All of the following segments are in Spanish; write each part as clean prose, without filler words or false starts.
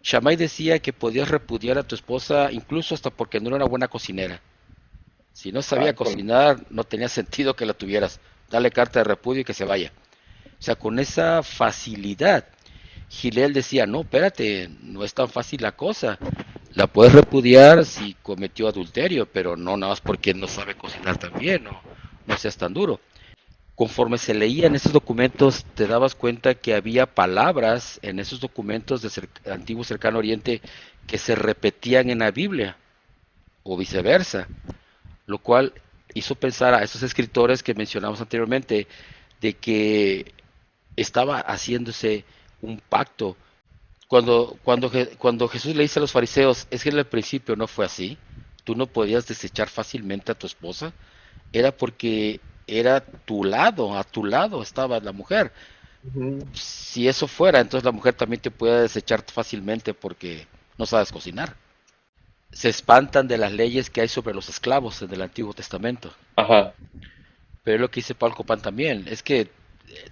Shammai decía que podías repudiar a tu esposa incluso hasta porque no era una buena cocinera. Si no sabía Híjole. cocinar, no tenía sentido que la tuvieras. Dale carta de repudio y que se vaya. O sea, con esa facilidad, Gilel decía, no, espérate, no es tan fácil la cosa. La puedes repudiar si cometió adulterio, pero no nada más porque no sabe cocinar tan bien, no seas tan duro. Conforme se leían esos documentos, te dabas cuenta que había palabras en esos documentos de antiguo cercano oriente que se repetían en la Biblia, o viceversa, lo cual hizo pensar a esos escritores que mencionamos anteriormente de que estaba haciéndose un pacto. Cuando Jesús le dice a los fariseos, es que en el principio no fue así, tú no podías desechar fácilmente a tu esposa, era porque era tu lado, a tu lado estaba la mujer. Ujú. Si eso fuera, entonces la mujer también te puede desechar fácilmente porque no sabes cocinar. Se espantan de las leyes que hay sobre los esclavos en el Antiguo Testamento. Ajá. Pero es lo que dice Paul Copan también, es que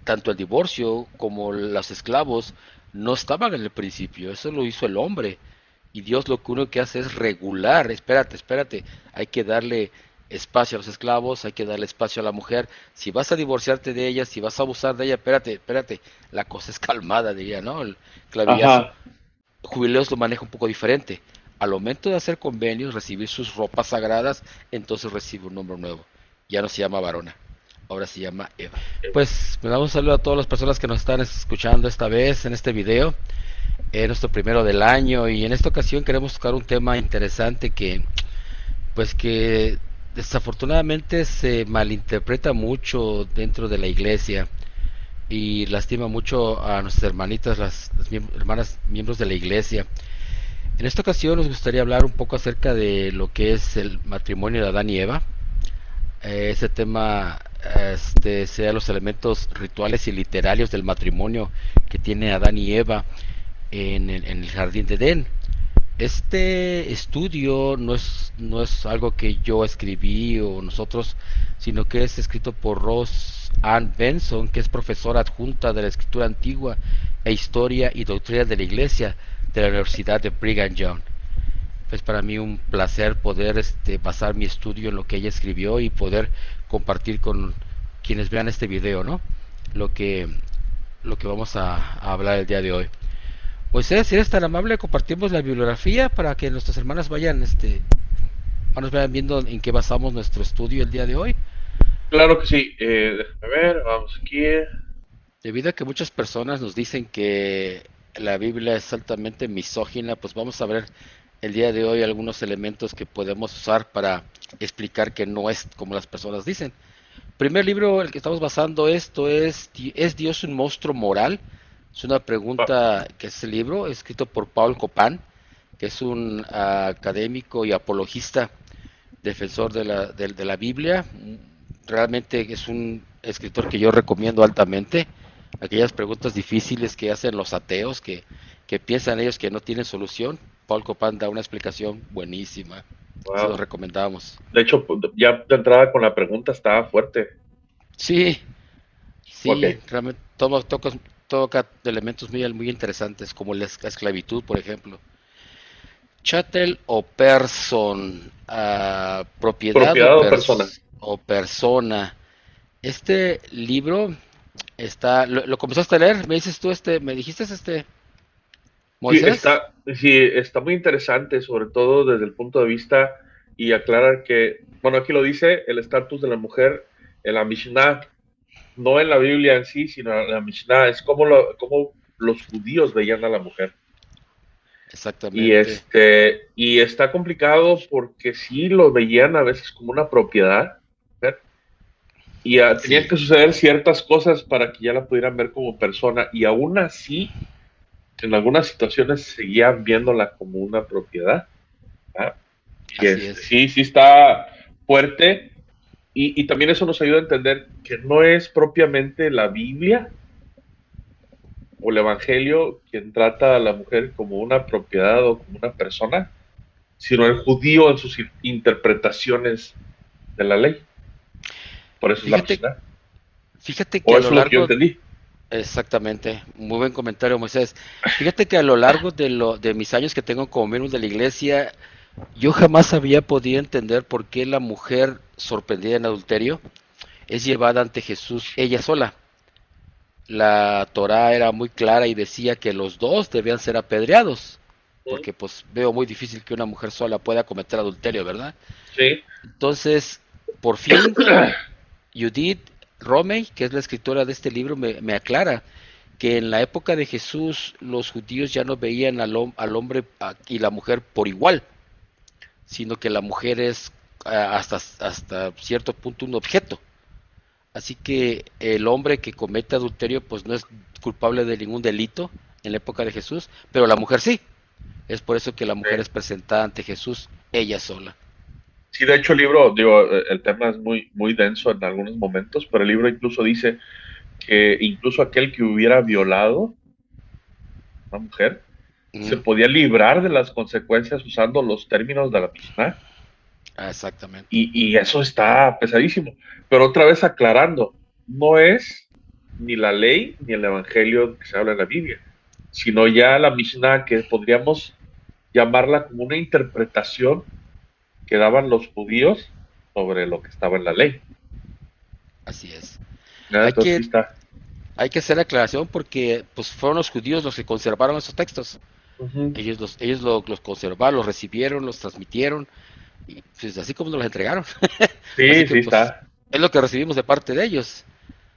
tanto el divorcio como los esclavos no estaban en el principio, eso lo hizo el hombre. Y Dios lo que uno que hace es regular, espérate, hay que darle espacio a los esclavos, hay que darle espacio a la mujer. Si vas a divorciarte de ella, si vas a abusar de ella, espérate, la cosa es calmada, diría, ¿no? El clavillazo. Ajá. Jubileos lo maneja un poco diferente. Al momento de hacer convenios, recibir sus ropas sagradas, entonces recibe un nombre nuevo. Ya no se llama varona, ahora se llama Eva. Pues me damos un saludo a todas las personas que nos están escuchando esta vez en este video. Es nuestro primero del año y en esta ocasión queremos tocar un tema interesante que desafortunadamente se malinterpreta mucho dentro de la iglesia y lastima mucho a nuestras hermanitas, las hermanas miembros de la iglesia. En esta ocasión nos gustaría hablar un poco acerca de lo que es el matrimonio de Adán y Eva. Ese tema sea los elementos rituales y literarios del matrimonio que tiene Adán y Eva en el jardín de Edén. Este estudio no es algo que yo escribí o nosotros, sino que es escrito por Rose Ann Benson, que es profesora adjunta de la escritura antigua e historia y doctrina de la iglesia de la Universidad de Brigham Young. Es para mí un placer poder basar mi estudio en lo que ella escribió y poder compartir con quienes vean este video, ¿no? Lo que, lo que vamos a hablar el día de hoy. Moisés, si eres tan amable, compartimos la bibliografía para que nuestras hermanas vayan viendo en qué basamos nuestro estudio el día de hoy. Claro que sí. Déjame ver, vamos aquí. Debido a que muchas personas nos dicen que la Biblia es altamente misógina, pues vamos a ver el día de hoy algunos elementos que podemos usar para explicar que no es como las personas dicen. Primer libro, el que estamos basando esto ¿es Dios un monstruo moral? Es una Va- pregunta que es el libro, escrito por Paul Copan, que es un académico y apologista, defensor de la Biblia. Realmente es un escritor que yo recomiendo altamente. Aquellas preguntas difíciles que hacen los ateos, que piensan ellos que no tienen solución, Paul Copan da una explicación buenísima. Se lo Wow. recomendamos. De hecho, pues, ya de entrada con la pregunta estaba fuerte. Sí, Ok. sí, realmente toca elementos muy interesantes, como la esclavitud, por ejemplo. Chattel o person, propiedad ¿Propiedad o persona? o persona. Este libro lo comenzaste a leer, me dices tú, me dijiste Moisés. Sí, está muy interesante, sobre todo desde el punto de vista y aclarar que, bueno, aquí lo dice, el estatus de la mujer en la Mishnah, no en la Biblia en sí, sino en la Mishnah, es como los judíos veían a la mujer. Exactamente. Y está complicado porque sí lo veían a veces como una propiedad, ¿ver? Y tenían Sí, que suceder ciertas cosas para que ya la pudieran ver como persona, y aún así, en algunas situaciones seguían viéndola como una propiedad. ¿Ah? Y así es. sí, sí está fuerte, y también eso nos ayuda a entender que no es propiamente la Biblia o el Evangelio quien trata a la mujer como una propiedad o como una persona, sino el judío en sus interpretaciones de la ley. Por eso es la Fíjate, Mishnah. fíjate que O a eso lo es lo que yo largo entendí. Exactamente, muy buen comentario, Moisés. Fíjate que a lo largo de mis años que tengo como miembro de la iglesia, yo jamás había podido entender por qué la mujer sorprendida en adulterio es llevada ante Jesús ella sola. La Torá era muy clara y decía que los dos debían ser apedreados, ¿Mm? porque pues veo muy difícil que una mujer sola pueda cometer adulterio, ¿verdad? Sí, Entonces, por fin, Judith Romey, que es la escritora de este libro, me aclara que en la época de Jesús los judíos ya no veían al hombre y la mujer por igual, sino que la mujer es hasta cierto punto un objeto. Así que el hombre que comete adulterio pues no es culpable de ningún delito en la época de Jesús, pero la mujer sí. Es por eso que la mujer es sí. presentada ante Jesús ella sola. Sí, de hecho el libro, digo, el tema es muy, muy denso en algunos momentos, pero el libro incluso dice que incluso aquel que hubiera violado a una mujer se Mm, podía librar de las consecuencias usando los términos de la Mishnah. exactamente. Y eso está pesadísimo. Pero otra vez aclarando, no es ni la ley ni el evangelio que se habla en la Biblia, sino ya la Mishnah, que podríamos llamarla como una interpretación que daban los judíos sobre lo que estaba en la ley. Así es. ¿No? Hay Entonces sí que, está. hay que hacer aclaración porque pues fueron los judíos los que conservaron esos textos. Ujú. Ellos los conservaron, los recibieron, los transmitieron y pues así como nos los entregaron. Así Sí, que sí pues está. es lo que recibimos de parte de ellos,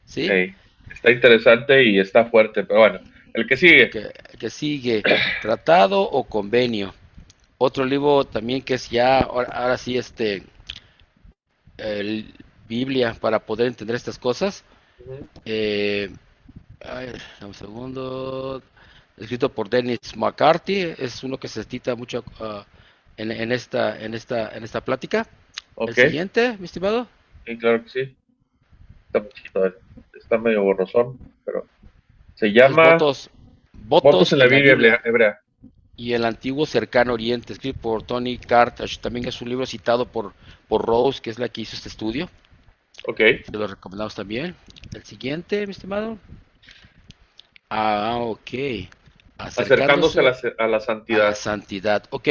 ¿sí? Ey, está interesante y está fuerte. Pero bueno, el que sigue. Ok, que sigue, tratado o convenio. Otro libro también que es ya, ahora sí, el Biblia para poder entender estas cosas. Ujú. Eh, ay, un segundo. Escrito por Dennis McCarthy, es uno que se cita mucho en esta plática. El Ok, siguiente, mi estimado. sí, claro que sí. Está muy chiquito, está medio borrosón, pero se Es llama Votos Votos en la en la Biblia Biblia hebrea. y el antiguo cercano oriente, escrito por Tony Cartage. También es un libro citado por Rose, que es la que hizo este estudio. Ok, Se lo recomendamos también. El siguiente, mi estimado. Ok. acercándose a Acercándose a la a la santidad. santidad. Ok.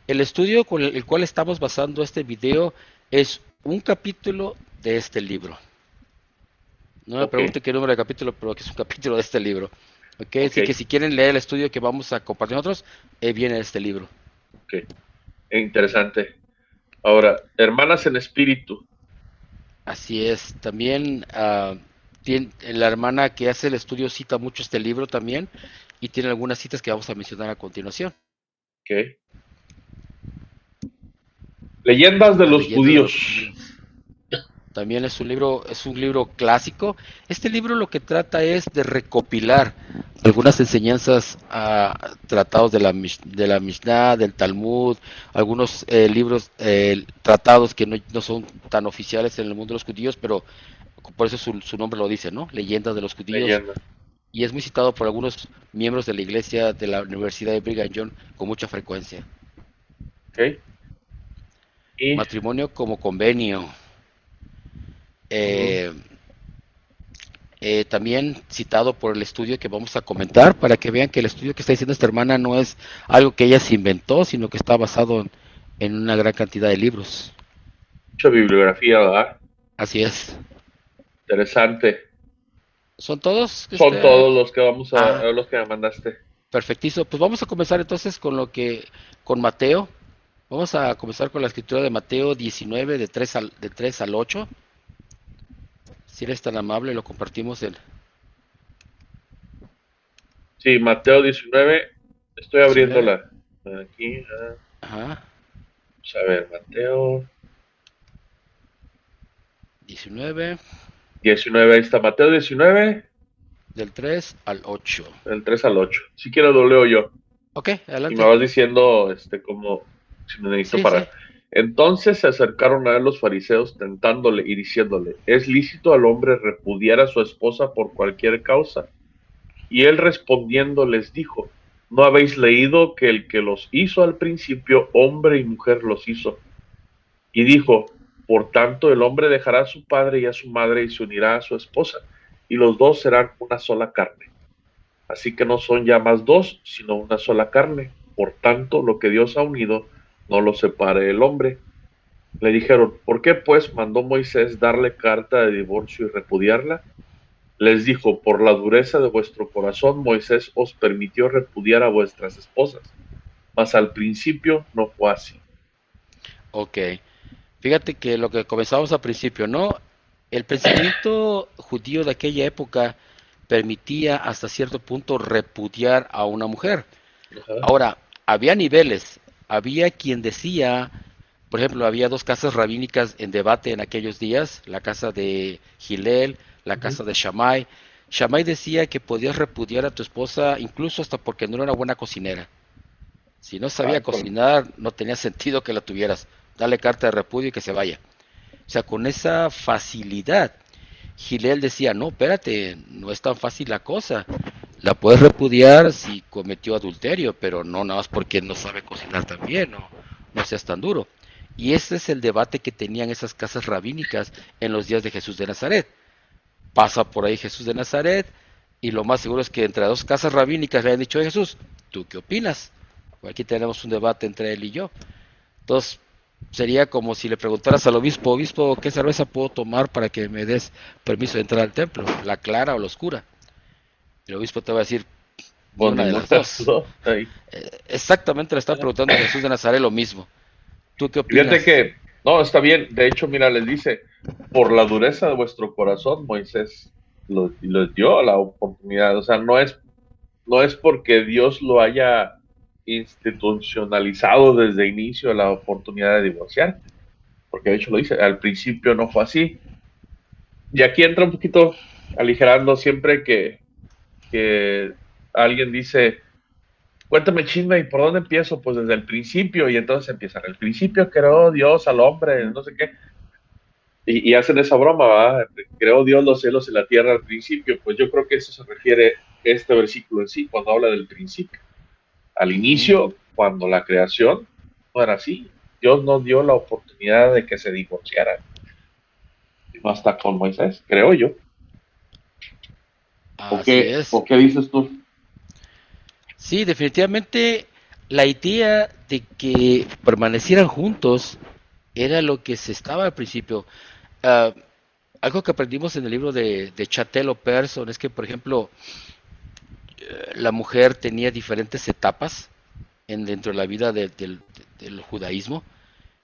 El estudio con el cual estamos basando este video es un capítulo de este libro. No me Ok, pregunte qué número de capítulo, pero que es un capítulo de este libro. Ok, ok, así que si quieren leer el estudio que vamos a compartir nosotros, viene este libro. ok. Interesante. Ahora, hermanas en espíritu. Así es. También la hermana que hace el estudio cita mucho este libro también y tiene algunas citas que vamos a mencionar a continuación. Ok. Leyendas de Las los leyendas de los judíos. judíos. También es un libro clásico. Este libro lo que trata es de recopilar algunas enseñanzas tratados de la Mishnah, del Talmud, algunos libros, tratados que no son tan oficiales en el mundo de los judíos, pero por eso su nombre lo dice, ¿no? Leyendas de los judíos. Leyendas. Y es muy citado por algunos miembros de la iglesia de la Universidad de Brigham Young con mucha frecuencia. Ok. Y Matrimonio como convenio. ujú, Eh, también citado por el estudio que vamos a comentar, para que vean que el estudio que está diciendo esta hermana no es algo que ella se inventó, sino que está basado en una gran cantidad de libros. mucha bibliografía, ¿verdad? Así es. Interesante. ¿Son todos? Son todos los que Ah, los que me mandaste. perfectizo. Pues vamos a comenzar entonces con Mateo. Vamos a comenzar con la escritura de Mateo 19, de 3 al 8. Si eres tan amable, lo compartimos en Sí, Mateo 19. Estoy 19. abriéndola. Aquí. Ajá. Vamos a ver, Mateo 19, 19. Ahí está, Mateo 19, del 3 al 8. del 3 al 8. Si quieres lo leo yo. Ok, Y me adelante. vas diciendo, como, si me necesito Sí, sí. parar. Entonces se acercaron a él los fariseos tentándole y diciéndole, ¿es lícito al hombre repudiar a su esposa por cualquier causa? Y él respondiendo les dijo, ¿no habéis leído que el que los hizo al principio, hombre y mujer los hizo? Y dijo, por tanto el hombre dejará a su padre y a su madre y se unirá a su esposa, y los dos serán una sola carne. Así que no son ya más dos, sino una sola carne. Por tanto, lo que Dios ha unido, no lo separe el hombre. Le dijeron, ¿por qué pues mandó Moisés darle carta de divorcio y repudiarla? Les dijo, por la dureza de vuestro corazón, Moisés os permitió repudiar a vuestras esposas, mas al principio no fue así. Ok. Fíjate que lo que comenzamos al principio, ¿no? El pensamiento judío de aquella época permitía hasta cierto punto repudiar a una mujer. Ajá. Ahora, había niveles. Había quien decía, por ejemplo, había dos casas rabínicas en debate en aquellos días, la casa de Gilel, la Ujú. casa de Shammai. Shammai decía que podías repudiar a tu esposa incluso hasta porque no era una buena cocinera. Si no sabía Híjole. cocinar, no tenía sentido que la tuvieras. Dale carta de repudio y que se vaya. O sea, con esa facilidad, Gilel decía, no, espérate, no es tan fácil la cosa. La puedes repudiar si cometió adulterio, pero no nada más porque no sabe cocinar tan bien, no seas tan duro. Y ese es el debate que tenían esas casas rabínicas en los días de Jesús de Nazaret. Pasa por ahí Jesús de Nazaret y lo más seguro es que entre dos casas rabínicas le han dicho a Jesús, ¿tú qué opinas? Aquí tenemos un debate entre él y yo. Entonces, sería como si le preguntaras al obispo, obispo, ¿qué cerveza puedo tomar para que me des permiso de entrar al templo? ¿La clara o la oscura? Y el obispo te va a decir, ni Pues una de ninguna las de las dos. dos. Ahí. Exactamente le está preguntando a Jesús de Nazaret lo mismo. ¿Tú qué Fíjate opinas? que, no, está bien. De hecho, mira, les dice, por la dureza de vuestro corazón, Moisés les dio la oportunidad. O sea, no es porque Dios lo haya institucionalizado desde inicio la oportunidad de divorciar, porque de hecho lo dice, al principio no fue así. Y aquí entra un poquito aligerando siempre que alguien dice, cuéntame chisme y por dónde empiezo, pues desde el principio, y entonces empiezan, el principio creó Dios al hombre, no sé qué, y hacen esa broma, ¿va? Creó Dios los cielos y la tierra al principio, pues yo creo que eso se refiere este versículo en sí, cuando habla del principio. Al Ujú. inicio, cuando la creación no era así, Dios nos dio la oportunidad de que se divorciaran, no hasta con Moisés, creo yo. ¿O Así qué, es. o qué dices tú? Sí, definitivamente la idea de que permanecieran juntos era lo que se estaba al principio. Ah, algo que aprendimos en el libro de Chatelo Person es que, por ejemplo, la mujer tenía diferentes etapas dentro de la vida del judaísmo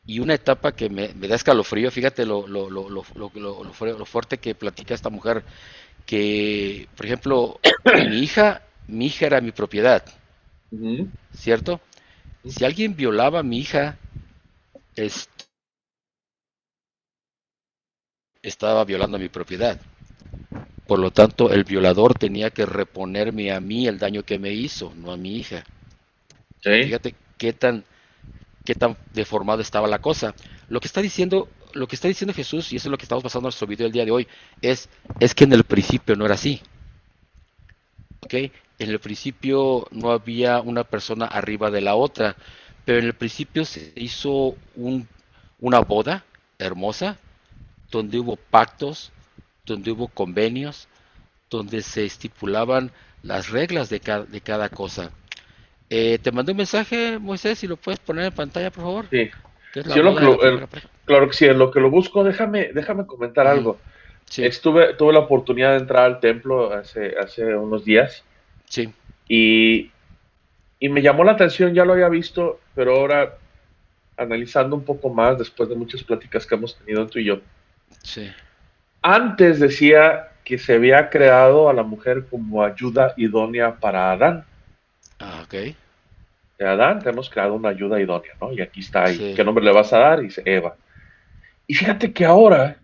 y una etapa que me da escalofrío, fíjate lo fuerte que platica esta mujer, que, por ejemplo, mi hija era mi propiedad, Ujú. ¿cierto? Si alguien violaba a mi hija, estaba violando mi propiedad. Por lo tanto, el violador tenía que reponerme a mí el daño que me hizo, no a mi hija. Sí, Fíjate qué tan deformado estaba la cosa. Lo que está diciendo Jesús, y eso es lo que estamos pasando en nuestro video el día de hoy, es que en el principio no era así, ¿ok? En el principio no había una persona arriba de la otra, pero en el principio se hizo una boda hermosa, donde hubo pactos, donde hubo convenios, donde se estipulaban las reglas de cada cosa. Te mandé un mensaje, Moisés, si lo puedes poner en pantalla, por favor, sí. que es la Sí, lo boda que de la primera pareja. claro que sí, en lo que lo busco, déjame comentar Ujú. algo. Sí, Tuve la oportunidad de entrar al templo hace unos días sí, y, y me llamó la atención, ya lo había visto, pero ahora analizando un poco más, después de muchas pláticas que hemos tenido tú y yo, sí. antes decía que se había creado a la mujer como ayuda idónea para Adán. Ah, ok. De Adán te hemos creado una ayuda idónea, ¿no? Y aquí está ahí. Sí, ¿Qué nombre le vas a dar? Y dice Eva. Y fíjate que ahora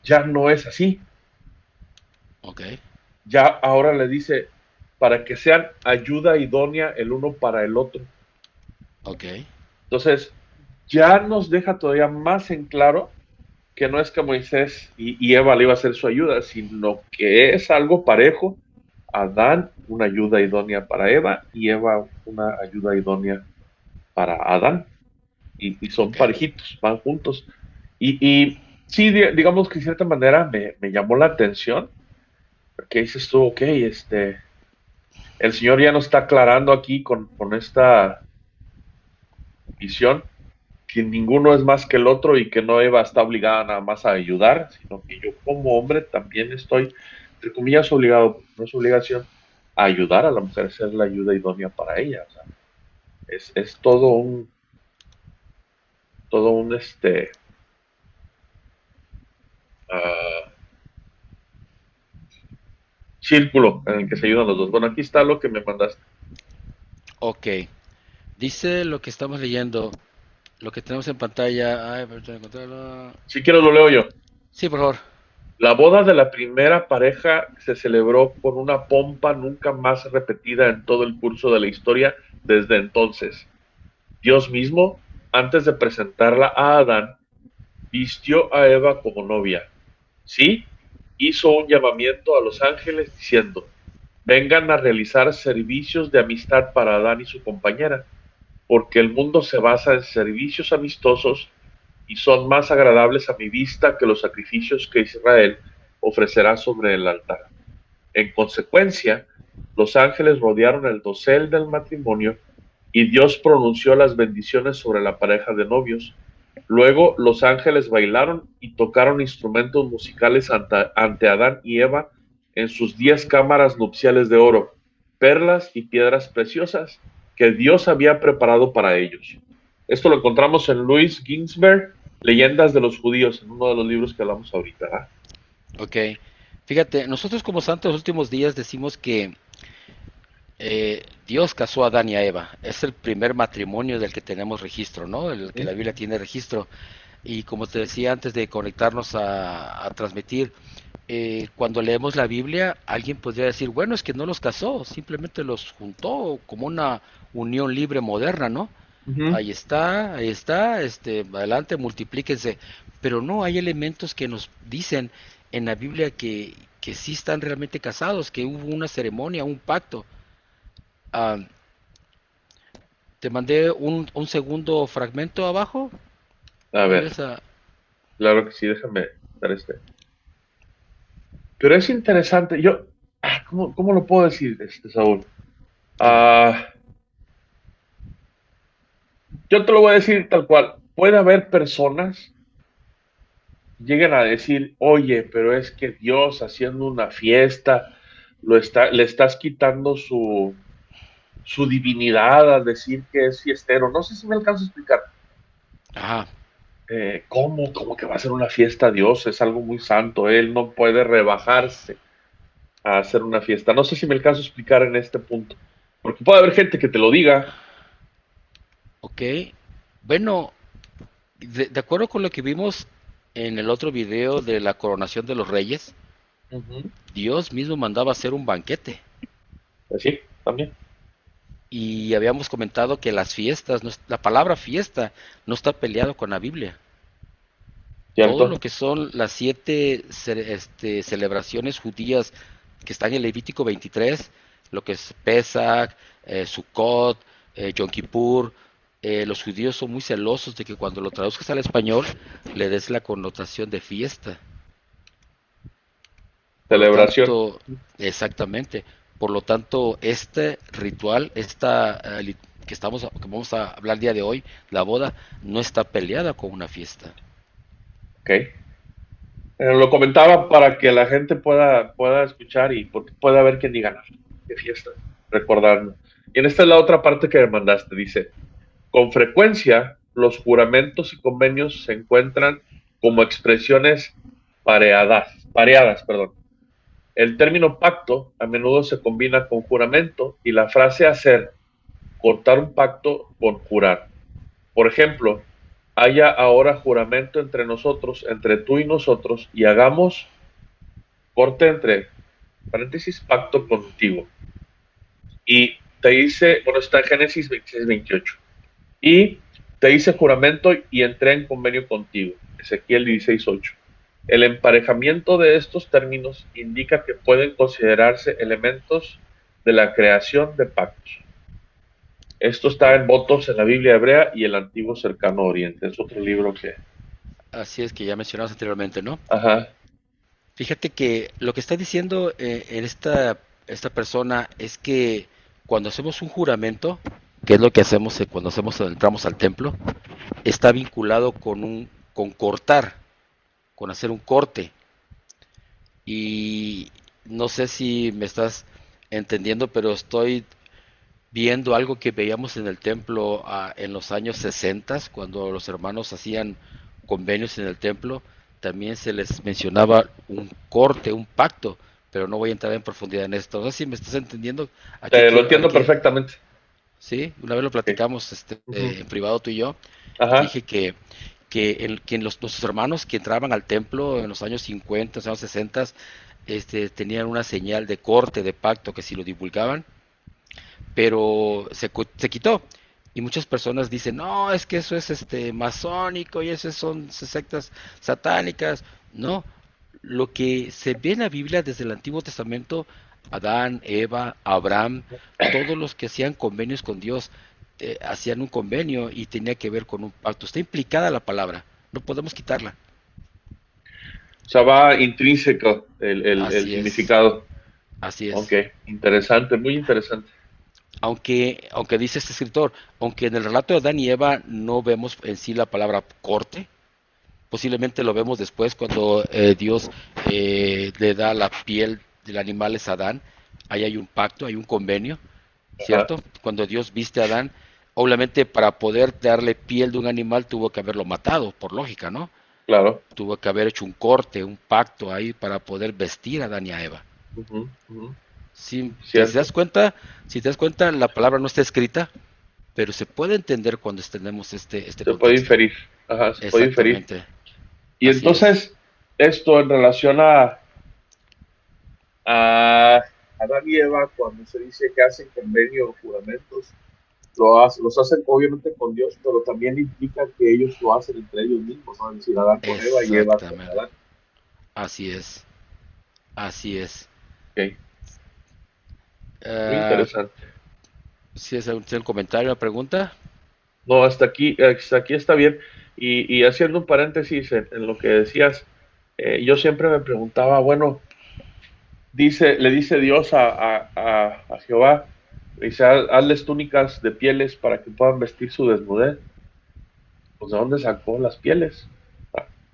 ya no es así. ok, Ya ahora le dice para que sean ayuda idónea el uno para el otro. ok, Entonces, ya nos deja todavía más en claro que no es que Moisés y Eva le iba a hacer su ayuda, sino que es algo parejo. Adán, una ayuda idónea para Eva, y Eva, una ayuda idónea para Adán. Y son ok. parejitos, van juntos. Y sí, digamos que de cierta manera me llamó la atención, que dices tú, ok, el Señor ya nos está aclarando aquí con esta visión que ninguno es más que el otro y que no Eva está obligada nada más a ayudar, sino que yo como hombre también estoy, entre comillas, obligado, porque no es obligación, a ayudar a la mujer, ser la ayuda idónea para ella. O sea, es todo un ah, círculo en el que se ayudan los dos. Bueno, aquí está lo que me mandaste. Ok. Dice lo que estamos leyendo, lo que tenemos en pantalla. Ay, permítame encontrarlo. Si quieres lo leo yo. Sí, por favor. La boda de la primera pareja se celebró con una pompa nunca más repetida en todo el curso de la historia desde entonces. Dios mismo, antes de presentarla a Adán, vistió a Eva como novia. Sí, hizo un llamamiento a los ángeles diciendo, vengan a realizar servicios de amistad para Adán y su compañera, porque el mundo se basa en servicios amistosos y son más agradables a mi vista que los sacrificios que Israel ofrecerá sobre el altar. En consecuencia, los ángeles rodearon el dosel del matrimonio y Dios pronunció las bendiciones sobre la pareja de novios. Luego los ángeles bailaron y tocaron instrumentos musicales ante Adán y Eva en sus 10 cámaras nupciales de oro, perlas y piedras preciosas que Dios había preparado para ellos. Esto lo encontramos en Louis Ginsberg, Leyendas de los Judíos, en uno de los libros que hablamos ahorita. ¿Ah? Ok. Fíjate, nosotros como santos los últimos días decimos que Dios casó a Adán y a Eva. Es el primer matrimonio del que tenemos registro, ¿no? El que la Biblia tiene registro. Y como te decía antes de conectarnos a transmitir, cuando leemos la Biblia, alguien podría decir, bueno, es que no los casó, simplemente los juntó como una unión libre moderna, ¿no? Uh-huh. Ahí está, adelante, multiplíquense. Pero no, hay elementos que nos dicen en la Biblia que sí están realmente casados, que hubo una ceremonia, un pacto. Ah, te mandé un segundo fragmento abajo. A ver, Vuelves a... claro que sí, déjame dar Pero es interesante, ¿cómo lo puedo decir, Saúl? Dime. Ah, yo te lo voy a decir tal cual. Puede haber personas que lleguen a decir, oye, pero es que Dios haciendo una fiesta, le estás quitando su divinidad al decir que es fiestero. No sé si me alcanzo a explicar. Ajá. ¿Cómo que va a ser una fiesta a Dios? Es algo muy santo. Él no puede rebajarse a hacer una fiesta. No sé si me alcanzo a explicar en este punto. Porque puede haber gente que te lo diga. Ok. Bueno, de acuerdo con lo que vimos en el otro video de la coronación de los reyes, Ujú. Dios mismo mandaba hacer un banquete. Pues sí, también. Y habíamos comentado que las fiestas, la palabra fiesta no está peleado con la Biblia. Todo lo ¿Cierto? que son las siete celebraciones judías que están en Levítico 23, lo que es Pesach, Sukkot, Yom Kippur, los judíos son muy celosos de que cuando lo traduzcas al español le des la connotación de fiesta. Por lo Celebración. tanto, exactamente. Por lo tanto, este ritual, que vamos a hablar el día de hoy, la boda, no está peleada con una fiesta. Ok. Lo comentaba para que la gente pueda escuchar y porque pueda haber quien diga, "No, qué fiesta, recordando. Y en esta es la otra parte que me mandaste, dice, con frecuencia los juramentos y convenios se encuentran como expresiones pareadas, perdón. El término pacto a menudo se combina con juramento y la frase hacer, cortar un pacto con jurar. Por ejemplo, haya ahora juramento entre nosotros, entre tú y nosotros, y hagamos corte entre paréntesis, pacto contigo. Y te dice, bueno, está en Génesis 26-28. Y te dice juramento y entré en convenio contigo. Ezequiel 16:8. El emparejamiento de estos términos indica que pueden considerarse elementos de la creación de pactos. Esto está Oh, en votos en la Biblia hebrea y el antiguo cercano oriente. Es otro libro que... así es que ya mencionamos anteriormente, ¿no? Ajá. Fíjate que lo que está diciendo en esta persona es que cuando hacemos un juramento, que es lo que hacemos cuando entramos al templo, está vinculado con cortar, con hacer un corte. Y no sé si me estás entendiendo, pero estoy viendo algo que veíamos en el templo en los años 60, cuando los hermanos hacían convenios en el templo, también se les mencionaba un corte, un pacto, pero no voy a entrar en profundidad en esto. No sé si me estás entendiendo. Aquí, Te lo entiendo perfectamente. sí, una vez lo Ok. platicamos Ujú. en privado tú y yo. Te Ajá, dije que nuestros hermanos que entraban al templo en los años 50, los años 60, tenían una señal de corte, de pacto, que si lo divulgaban, pero se quitó. Y muchas personas dicen, no, es que eso es masónico y eso son sectas satánicas. No, lo que se ve en la Biblia desde el Antiguo Testamento, Adán, Eva, Abraham, todos los que hacían convenios con Dios, hacían un convenio y tenía que ver con un pacto. Está implicada la palabra, no podemos quitarla. o sea, va intrínseco el Así es, significado. así Ok, es. interesante, muy interesante. Aunque dice este escritor, aunque en el relato de Adán y Eva no vemos en sí la palabra corte, posiblemente lo vemos después cuando Dios le da la piel del animal a Adán, ahí hay un pacto, hay un convenio, Ajá, ¿cierto? Cuando Dios viste a Adán, obviamente para poder darle piel de un animal tuvo que haberlo matado, por lógica, ¿no? claro. Tuvo que haber hecho un corte, un pacto ahí para poder vestir a Adán y a Eva. Ujú, ujú. Si te das Cierto. cuenta, si te das cuenta, la palabra no está escrita, pero se puede entender cuando tenemos este Se puede contexto. inferir. Ajá, se puede inferir. Exactamente, Y así es. entonces, esto en relación a Adán y Eva, cuando se dice que hacen convenio o juramentos, los hacen obviamente con Dios, pero también implica que ellos lo hacen entre ellos mismos, ¿no? Es decir, Adán con Eva y Eva con Exactamente. Adán. Así es, así es. Ok, muy Ah, interesante. si es un comentario, una pregunta. No, hasta aquí está bien. Y haciendo un paréntesis en lo que decías, yo siempre me preguntaba, bueno, le dice Dios a Jehová, dice, hazles túnicas de pieles para que puedan vestir su desnudez. Pues ¿de dónde sacó las pieles?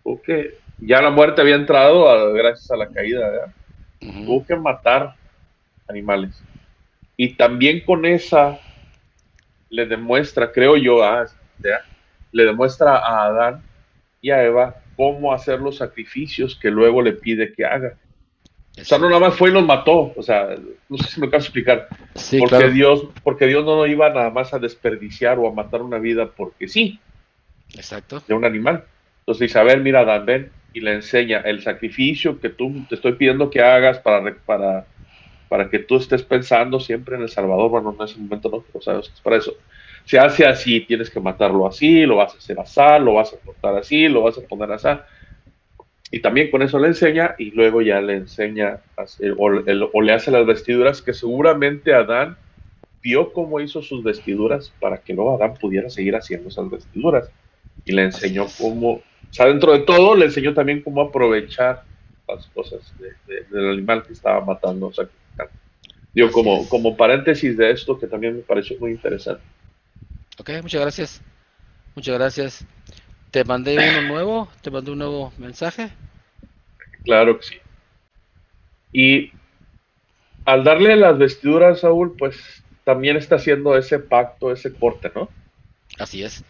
Tuvo que, ya la muerte había entrado gracias a la caída, ¿verdad? Ujú. Tuvo que matar animales. Y también con esa le demuestra, creo yo, ¿ya? Le demuestra a Adán y a Eva cómo hacer los sacrificios que luego le pide que haga. O sea, no nada Exacto. más fue y los mató. O sea, no sé si me acabo de explicar. Sí, claro. Porque Dios no iba nada más a desperdiciar o a matar una vida porque sí, Exacto. de un animal. Entonces dice, a ver, mira, Adán, ven, y le enseña el sacrificio que tú te estoy pidiendo que hagas para que tú estés pensando siempre en el Salvador. Bueno, en ese momento no, pero sabes que es para eso. Se hace así, tienes que matarlo así, lo vas a hacer así, lo vas a cortar así, lo vas a poner así. Y también con eso le enseña y luego ya le enseña o le hace las vestiduras que seguramente Adán vio cómo hizo sus vestiduras para que luego Adán pudiera seguir haciendo esas vestiduras. Y le Así enseñó es. cómo, o sea, dentro de todo, le enseñó también cómo aprovechar las cosas del animal que estaba matando, o sea, digo, Así es. como paréntesis de esto que también me pareció muy interesante. Ok, muchas gracias. Muchas gracias. Te mandé uno nuevo, te mandé un nuevo mensaje. Claro que sí. Y al darle las vestiduras a Saúl, pues también está haciendo ese pacto, ese corte, ¿no? Así es.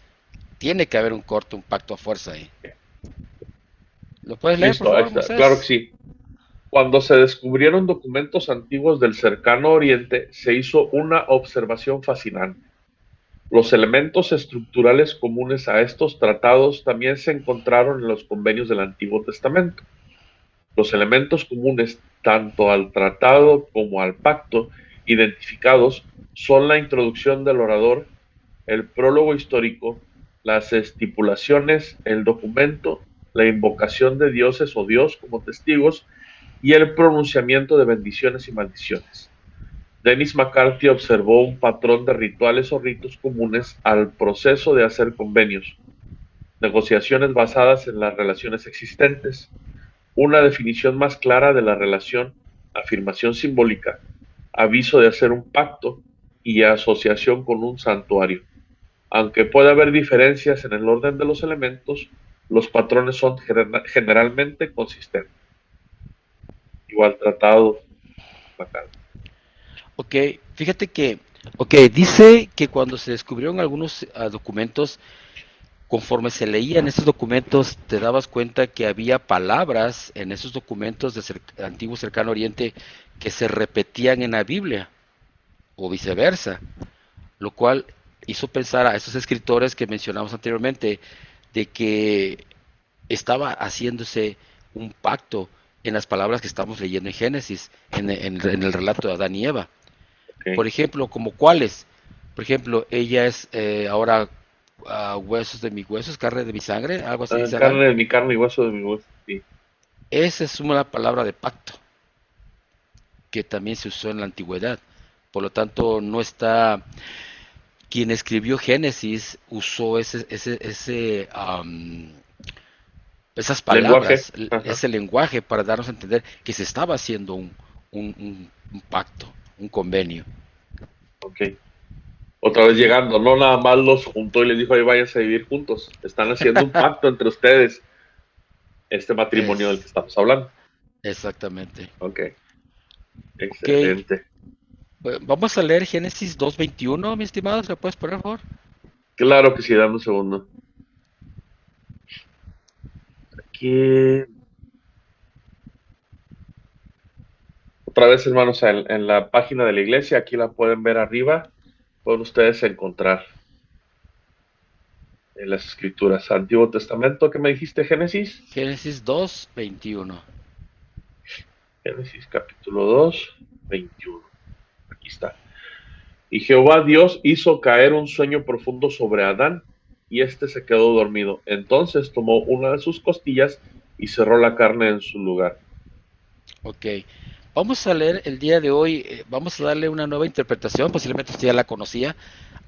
Tiene que haber un corte, un pacto a fuerza ahí. ¿Lo puedes leer, por Listo, ahí favor, está. Claro que Moisés? sí. Cuando se descubrieron documentos antiguos del cercano Oriente, se hizo una observación fascinante. Los elementos estructurales comunes a estos tratados también se encontraron en los convenios del Antiguo Testamento. Los elementos comunes tanto al tratado como al pacto identificados son la introducción del orador, el prólogo histórico, las estipulaciones, el documento, la invocación de dioses o Dios como testigos y el pronunciamiento de bendiciones y maldiciones. Dennis McCarthy observó un patrón de rituales o ritos comunes al proceso de hacer convenios, negociaciones basadas en las relaciones existentes, una definición más clara de la relación, afirmación simbólica, aviso de hacer un pacto y asociación con un santuario. Aunque puede haber diferencias en el orden de los elementos, los patrones son generalmente consistentes. Igual tratado, bacán. Ok, fíjate que, ok, dice que cuando se descubrieron algunos documentos, conforme se leían esos documentos, te dabas cuenta que había palabras en esos documentos del antiguo cercano oriente que se repetían en la Biblia, o viceversa, lo cual hizo pensar a esos escritores que mencionamos anteriormente de que estaba haciéndose un pacto en las palabras que estamos leyendo en Génesis, en el relato de Adán y Eva. Por Okay. ejemplo, como cuáles. Por ejemplo, ella es ahora huesos de mis huesos, carne de mi sangre, algo así dice Adán. Carne de mi carne y hueso de mi hueso. Sí. Esa es una palabra de pacto que también se usó en la antigüedad. Por lo tanto, no está. Quien escribió Génesis usó esas Lenguaje. palabras, Ajá. ese lenguaje para darnos a entender que se estaba haciendo un pacto, un convenio. Ok. Otra vez Sí, llegando, no nada más los juntó y les dijo, ahí váyanse a vivir juntos. Están haciendo un pacto entre ustedes, este matrimonio del que es estamos hablando. exactamente. Ok, Ok, excelente. vamos a leer Génesis 2:21, mi estimado, ¿se lo puedes poner, por favor? Claro que sí, dame un segundo. Aquí, otra vez, hermanos, en la página de la iglesia, aquí la pueden ver arriba, pueden ustedes encontrar en las escrituras. Antiguo Testamento, ¿qué me dijiste, Génesis? Génesis 2:21. Génesis capítulo 2, 21. Aquí está. Y Jehová Dios hizo caer un sueño profundo sobre Adán, y éste se quedó dormido. Entonces tomó una de sus costillas y cerró la carne en su lugar. Ok, vamos a leer el día de hoy, vamos a darle una nueva interpretación, posiblemente usted ya la conocía,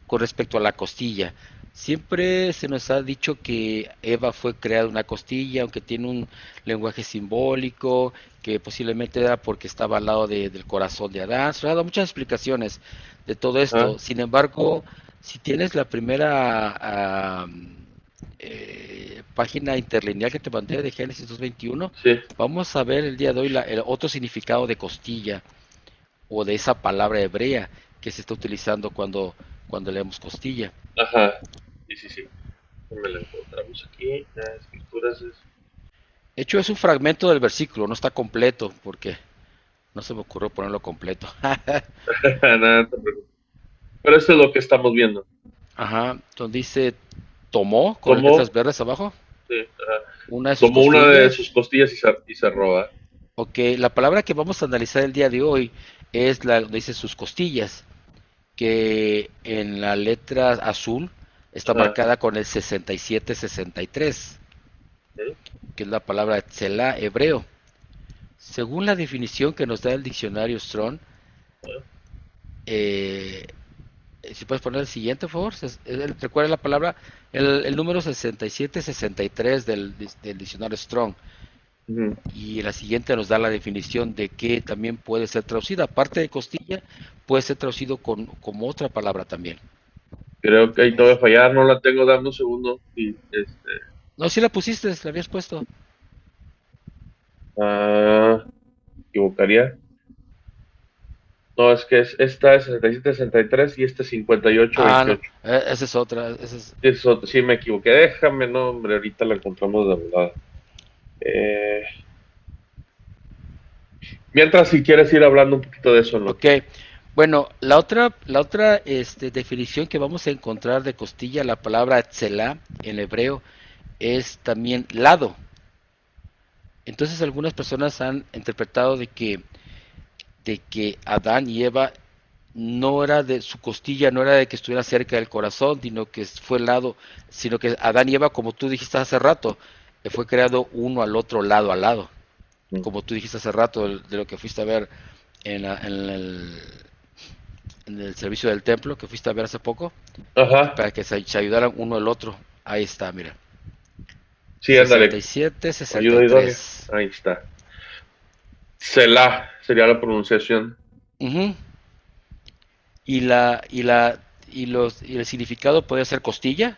con respecto a la costilla. Siempre se nos ha dicho que Eva fue creada una costilla, aunque tiene un lenguaje simbólico, que posiblemente era porque estaba al lado del corazón de Adán. Se ha dado muchas explicaciones de todo Ajá, esto. Sin embargo, si tienes la primera página interlineal que te mandé de Génesis 2:21, sí, vamos a ver el día de hoy el otro significado de costilla o de esa palabra hebrea que se está utilizando cuando leemos costilla. ajá, sí, sí, sí. Me la encontramos aquí. Las escrituras es... De hecho, es un fragmento del versículo, no está completo, porque no se me ocurrió ponerlo completo. Nada, no te preocupes. Pero esto es lo que estamos viendo. Ajá, donde dice tomó con las letras Tomó, verdes abajo sí, ajá, una de sus tomó una de sus costillas. costillas y se roba. Ok, la palabra que vamos a analizar el día de hoy es la donde dice sus costillas, que en la letra azul está Ajá, marcada con el 6763, ¿sí? que es la palabra tzelá hebreo. Según la definición que nos da el diccionario Strong, eh, si puedes poner el siguiente, por favor. Recuerda la palabra, el número 6763 del diccionario Strong. Ujú. Y la siguiente nos da la definición de que también puede ser traducida. Aparte de costilla, puede ser traducido como otra palabra también. Creo que ahí te voy a fallar, no la tengo, dame un segundo. Y, No, si la pusiste, la habías puesto. ah, equivocaría. No, es que esta es 67, 63 y este es 58, Ah, no, 28. esa es otra. Esa es... Sí, sí, me equivoqué. Déjame, no, hombre, ahorita la encontramos de volada. Eh, Mientras, si quieres ir hablando un poquito de eso en lo Ok, que... bueno, la otra definición que vamos a encontrar de costilla, la palabra tzelá en hebreo, es también lado. Entonces algunas personas han interpretado de que Adán y Eva no era de su costilla, no era de que estuviera cerca del corazón, sino que fue el lado, sino que Adán y Eva, como tú dijiste hace rato, fue creado uno al otro lado a lado, como tú dijiste hace rato de lo que fuiste a ver en el servicio del templo que fuiste a ver hace poco, Ajá. para que se ayudaran uno al otro. Ahí está, mira. Sí, ándale. sesenta Ayuda y idónea. tres Ahí está. Selah sería la pronunciación. Ujú. Y la, y la, y el significado puede ser costilla,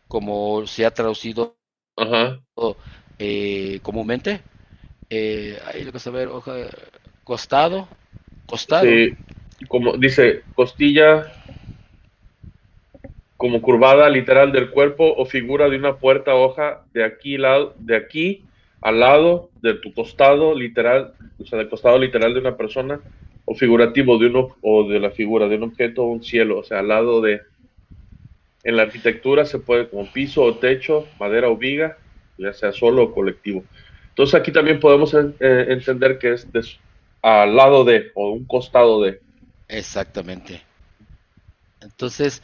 como se ha traducido Ajá. comúnmente. Ahí lo que saber, costado, costado. Sí, como dice, costilla como curvada literal del cuerpo o figura de una puerta hoja de aquí al lado de tu costado literal, o sea, del costado literal de una persona o figurativo de uno o de la figura de un objeto o un cielo, o sea, al lado de en la arquitectura se puede como piso o techo, madera o viga, ya sea solo o colectivo. Entonces aquí también podemos entender que es al lado de o un costado de. Exactamente. Entonces,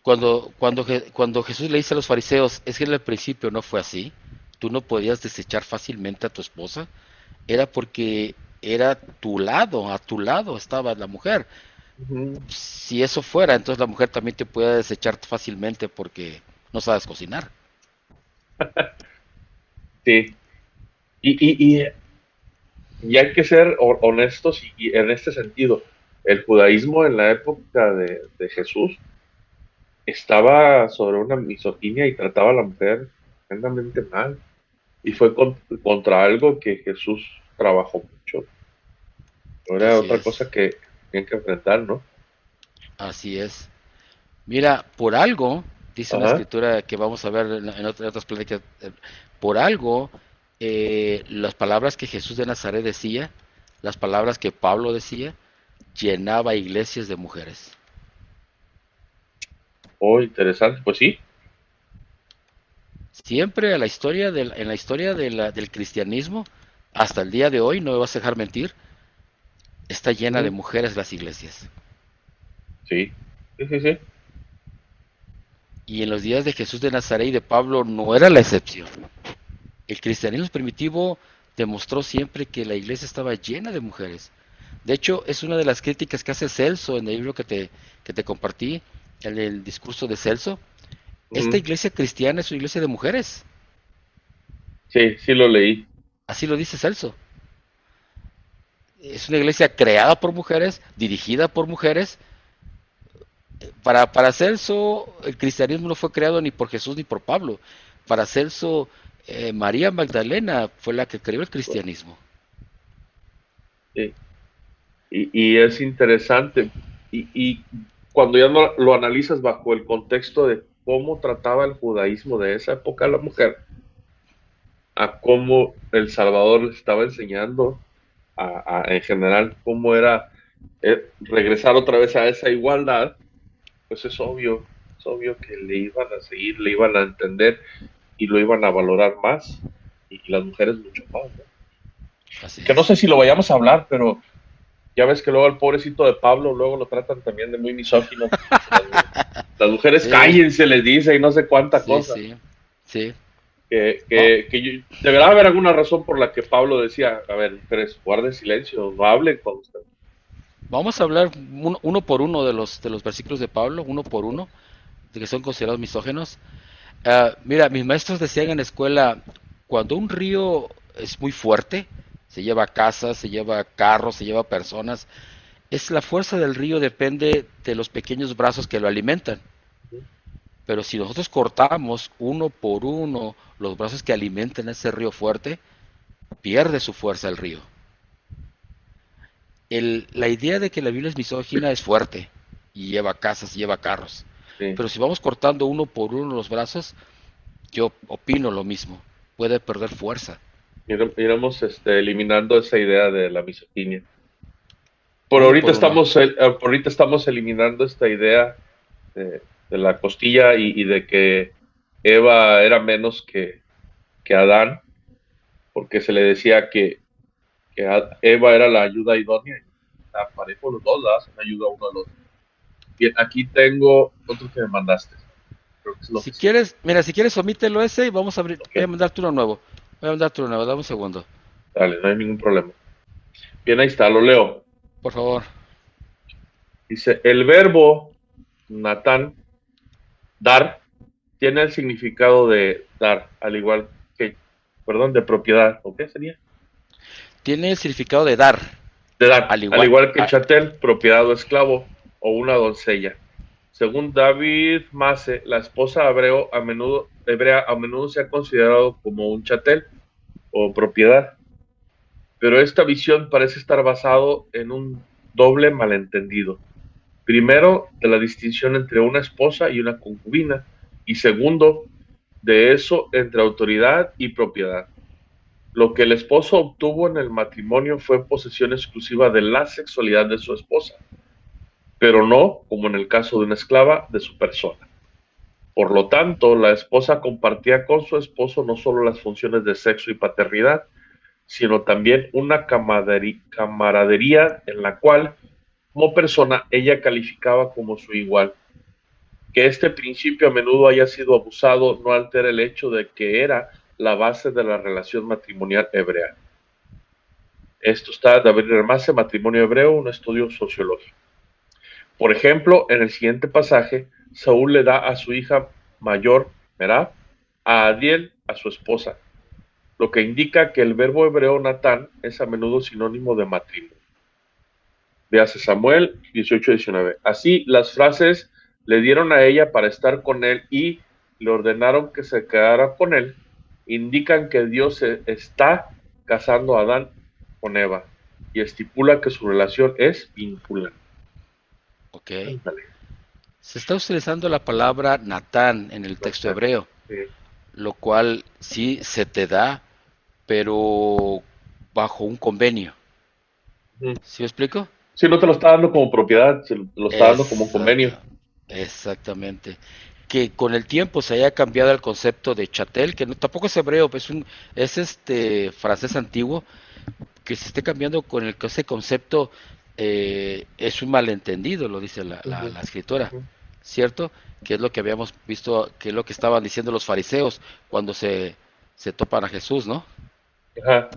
cuando Jesús le dice a los fariseos, es que en el principio no fue así, tú no podías desechar fácilmente a tu esposa, era porque era a tu lado estaba la mujer. Ujú. Si eso fuera, entonces la mujer también te puede desechar fácilmente porque no sabes cocinar. Sí. Y hay que ser honestos y en este sentido, el judaísmo en la época de Jesús estaba sobre una misoginia y trataba a la mujer tremendamente mal. Y fue contra algo que Jesús trabajó mucho. Era Así otra cosa es, que tenían que enfrentar, ¿no? así es. Mira, por algo, dice una Ajá. escritura que vamos a ver en otras pláticas, por algo, las palabras que Jesús de Nazaret decía, las palabras que Pablo decía, llenaba iglesias de mujeres. Oh, interesante. Pues sí. Siempre en la historia del cristianismo, hasta el día de hoy, no me vas a dejar mentir, está llena de Ujú. mujeres las iglesias. Sí. Sí, sí, sí. Y en los días de Jesús de Nazaret y de Pablo no era la excepción. El cristianismo primitivo demostró siempre que la iglesia estaba llena de mujeres. De hecho, es una de las críticas que hace Celso en el libro que te compartí, en el discurso de Celso. Esta Ujú. iglesia cristiana es una iglesia de mujeres. Sí, sí lo leí. Así lo dice Celso. Es una iglesia creada por mujeres, dirigida por mujeres. Para Celso, el cristianismo no fue creado ni por Jesús ni por Pablo. Para Celso, María Magdalena fue la que creó el cristianismo. Sí. Y es interesante. Y cuando ya no lo analizas bajo el contexto de cómo trataba el judaísmo de esa época a la mujer, a cómo El Salvador les estaba enseñando en general cómo era regresar otra vez a esa igualdad, pues es obvio que le iban a seguir, le iban a entender y lo iban a valorar más, y las mujeres mucho más, ¿no? Así Que no es. sé si lo vayamos a hablar, pero ya ves que luego al pobrecito de Pablo, luego lo tratan también de muy misógino. Las mujeres Sí, cállense, les dice, y no sé cuánta sí, cosa. sí, sí. Va- Deberá haber alguna razón por la que Pablo decía, a ver, mujeres, guarden silencio, no hablen con usted. Vamos a hablar uno por uno de los versículos de Pablo, uno por uno, de que son considerados misógenos. Mira, mis maestros decían en la escuela, cuando un río es muy fuerte, se lleva casas, se lleva carros, se lleva personas, es la fuerza del río depende de los pequeños brazos que lo alimentan. Pero si nosotros cortamos uno por uno los brazos que alimentan ese río fuerte, pierde su fuerza el río. La idea de que la Biblia es misógina es fuerte y lleva casas, lleva carros. Sí. Pero si vamos cortando uno por uno los brazos, yo opino lo mismo. Puede perder fuerza. Iremos eliminando esa idea de la misoginia. Uno por uno. Por ahorita estamos eliminando esta idea de la costilla y de que Eva era menos que Adán, porque se le decía que Eva era la ayuda idónea. Está parejo los dos, hacen ayuda uno al otro. Bien, aquí tengo otro que me mandaste. Creo que es lo Si que sigue. quieres, mira, si quieres omítelo ese y vamos a abrir. Ok, Voy a mandarte uno nuevo. Voy a mandarte uno nuevo, dame un segundo. dale, no hay ningún problema. Bien, ahí está, lo leo. Por favor. Dice, el verbo Natán, dar, tiene el significado de dar, al igual que, perdón, de propiedad, ¿o qué sería? Tiene el significado de dar, De dar, al al igual, igual que chatel, propiedad o esclavo, o una doncella. Según David Masse, la esposa hebrea a menudo se ha considerado como un chatel o propiedad, pero esta visión parece estar basado en un doble malentendido. Primero, de la distinción entre una esposa y una concubina, y segundo, de eso entre autoridad y propiedad. Lo que el esposo obtuvo en el matrimonio fue posesión exclusiva de la sexualidad de su esposa, pero no, como en el caso de una esclava, de su persona. Por lo tanto, la esposa compartía con su esposo no solo las funciones de sexo y paternidad, sino también una camaradería en la cual, como persona, ella calificaba como su igual. Que este principio a menudo haya sido abusado no altera el hecho de que era la base de la relación matrimonial hebrea. Esto está David Hermase, Matrimonio Hebreo, un estudio sociológico. Por ejemplo, en el siguiente pasaje, Saúl le da a su hija mayor, Merab, a Adiel, a su esposa, lo que indica que el verbo hebreo Natán es a menudo sinónimo de matrimonio. Véase Samuel 18-19. Así, las frases le dieron a ella para estar con él y le ordenaron que se quedara con él, indican que Dios se está casando a Adán con Eva y estipula que su relación es vinculante. ok. Ándale, Se está utilizando la palabra Natán en el texto Natán. hebreo, Sí. lo cual sí se te da, pero bajo un convenio. Ujú. ¿Sí me explico? Sí, no te lo está dando como propiedad, se lo está dando como un convenio. Exacta, exactamente. Que con el tiempo se haya cambiado el concepto de chatel, que no, tampoco es hebreo, es este francés antiguo, que se esté cambiando con ese concepto, es un malentendido, lo dice Ujú, la escritora, ujú. ¿cierto? Que es lo que habíamos visto, que es lo que estaban diciendo los fariseos cuando se topan a Jesús, ¿no? Ajá.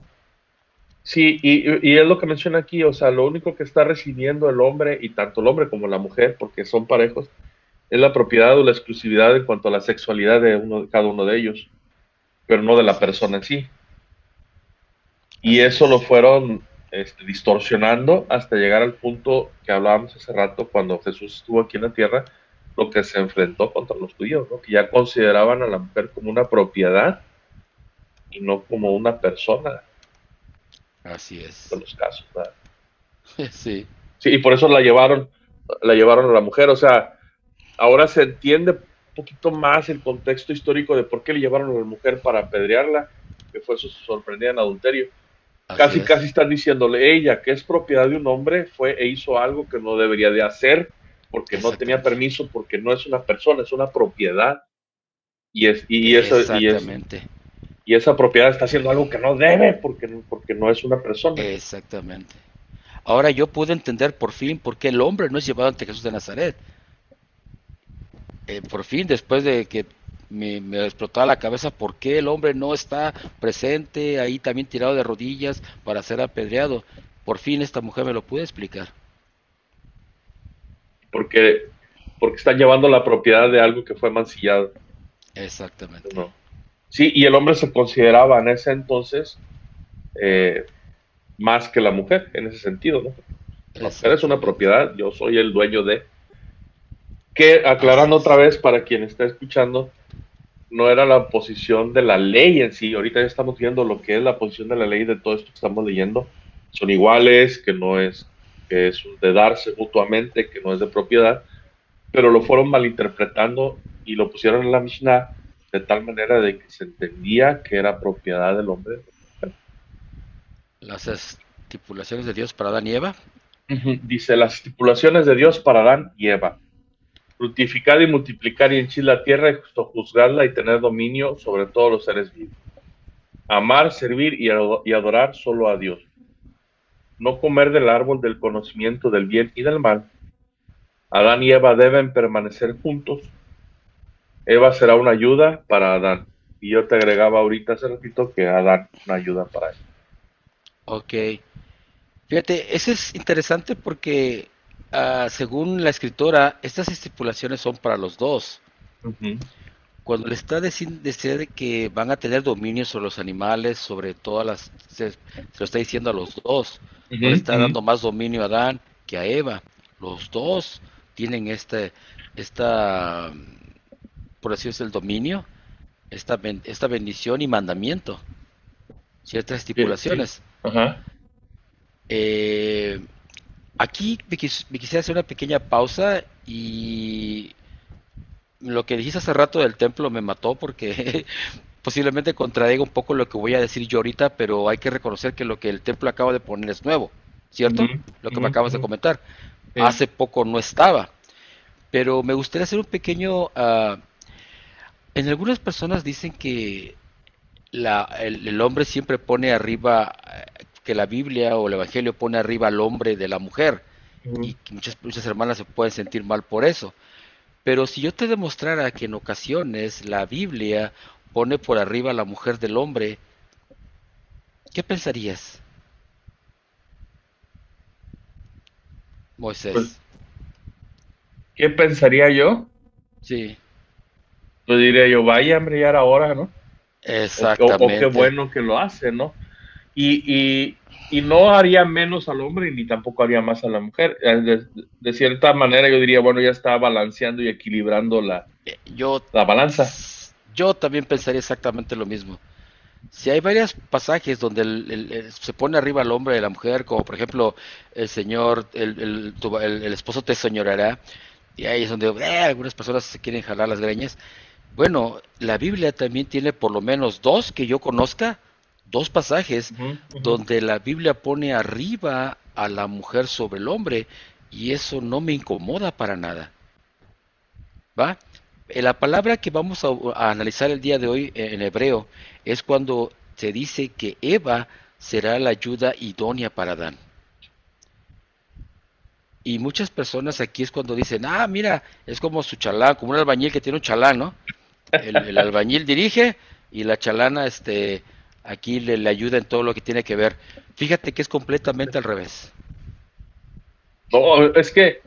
Sí, y es lo que menciona aquí, o sea, lo único que está recibiendo el hombre, y tanto el hombre como la mujer, porque son parejos, es la propiedad o la exclusividad en cuanto a la sexualidad de cada uno de ellos, pero no de la Así persona es, en sí. Y así eso lo es, fueron distorsionando hasta llegar al punto que hablábamos hace rato cuando Jesús estuvo aquí en la tierra, lo que se enfrentó contra los judíos, ¿no? Que ya consideraban a la mujer como una propiedad y no como una persona así en es. los casos, ¿verdad? Sí, Sí, y por eso la llevaron a la mujer. O sea, ahora se entiende un poquito más el contexto histórico de por qué le llevaron a la mujer para apedrearla, que fue su sorprendida en adulterio. así Casi, casi es, están diciéndole, ella, que es propiedad de un hombre, fue e hizo algo que no debería de hacer, porque no tenía exactamente, permiso, porque no es una persona, es una propiedad. exactamente, Y esa propiedad está haciendo algo que no debe, porque no es una persona. exactamente. Ahora yo pude entender por fin por qué el hombre no es llevado ante Jesús de Nazaret. Por fin, después de que me explotaba la cabeza, por qué el hombre no está presente ahí también tirado de rodillas para ser apedreado. Por fin esta mujer me lo pudo explicar. Porque, porque están llevando la propiedad de algo que fue mancillado. Exactamente, ¿No? Sí, y el hombre se consideraba en ese entonces eh, más que la mujer, en ese sentido, ¿no? La mujer es una exactamente. propiedad, yo soy el dueño de. Que, Así aclarando otra es, vez para quien está escuchando, no era la posición de la ley en sí, ahorita ya estamos viendo lo que es la posición de la ley de todo esto que estamos leyendo. Son iguales, que no es, que es de darse mutuamente, que no es de propiedad, pero lo fueron malinterpretando y lo pusieron en la Mishnah de tal manera de que se entendía que era propiedad del hombre. las estipulaciones de Dios para Adán y Eva. Dice, las estipulaciones de Dios para Adán y Eva. Fructificar y multiplicar y henchir la tierra y juzgarla y tener dominio sobre todos los seres vivos. Amar, servir y adorar solo a Dios. No comer del árbol del conocimiento del bien y del mal. Adán y Eva deben permanecer juntos. Eva será una ayuda para Adán. Y yo te agregaba ahorita hace ratito que Adán una ayuda para él. Ok, fíjate, eso es interesante porque según la escritora, estas estipulaciones son para los dos. Ujú. Cuando le está diciendo que van a tener dominio sobre los animales, sobre todas se lo está diciendo a los dos. No Ujú, le está ujú. dando más dominio a Adán que a Eva. Los dos tienen esta, por así decirlo, el dominio, esta bendición y mandamiento, ciertas Sí, sí. estipulaciones. Ajá. Eh, Aquí me quisiera hacer una pequeña pausa y lo que dijiste hace rato del templo me mató porque posiblemente contradiga un poco lo que voy a decir yo ahorita, pero hay que reconocer que lo que el templo acaba de poner es nuevo, Ujú, ¿cierto? Lo que ujú, me acabas de ujú. comentar. Sí. Hace poco no estaba, pero me gustaría hacer un pequeño... en algunas personas dicen que el hombre siempre pone arriba, que la Biblia o el Evangelio pone arriba al hombre de la mujer, y Ujú. que muchas hermanas se pueden sentir mal por eso. Pero si yo te demostrara que en ocasiones la Biblia pone por arriba a la mujer del hombre, ¿qué pensarías, Pues, Moisés? ¿qué pensaría yo? Sí, Pues diría yo, vaya, hombre, ya era hora, ¿no? O qué exactamente. bueno que lo hace, ¿no? Y no haría menos al hombre ni tampoco haría más a la mujer. De cierta manera yo diría, bueno, ya está balanceando y equilibrando Yo, la balanza. yo también pensaría exactamente lo mismo. Si hay varios pasajes donde se pone arriba al hombre de la mujer, como por ejemplo el Señor, el esposo te soñorará, y ahí es donde algunas personas se quieren jalar las greñas. Bueno, la Biblia también tiene por lo menos dos que yo conozca, dos pasajes Ujú, ujú. donde la Biblia pone arriba a la mujer sobre el hombre y eso no me incomoda para nada, ¿va? La palabra que vamos a analizar el día de hoy en hebreo es cuando se dice que Eva será la ayuda idónea para Adán. Y muchas personas aquí es cuando dicen, ah, mira, es como su chalán, como un albañil que tiene un chalán, ¿no? El albañil dirige y la chalana, aquí le ayuda en todo lo que tiene que ver. Fíjate que es completamente al revés. No, es que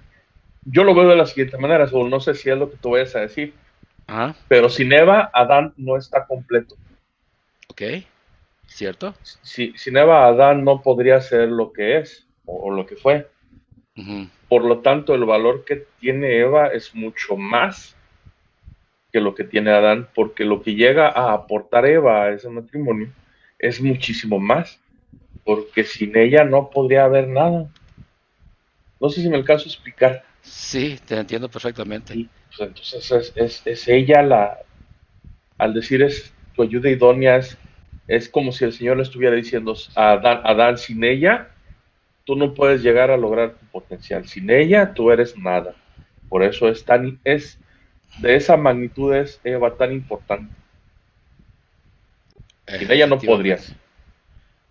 yo lo veo de la siguiente manera, o no sé si es lo que tú vayas a decir, Ajá, pero sin Eva, Adán no está completo. ok, ¿cierto? Sin Eva, Adán no podría ser lo que es o lo que fue. Ujú, Por lo tanto, el valor que tiene Eva es mucho más que lo que tiene Adán, porque lo que llega a aportar Eva a ese matrimonio es muchísimo más, porque sin ella no podría haber nada. No sé si me alcanzo a explicar. sí, te entiendo perfectamente. Y pues, entonces es ella al decir es tu ayuda idónea, es como si el Señor le estuviera diciendo a Adán, Adán, sin ella, tú no puedes llegar a lograr tu potencial. Sin ella, tú eres nada. Por eso es de esa magnitud es Eva tan importante. Sin ella no Efectivamente, podrías.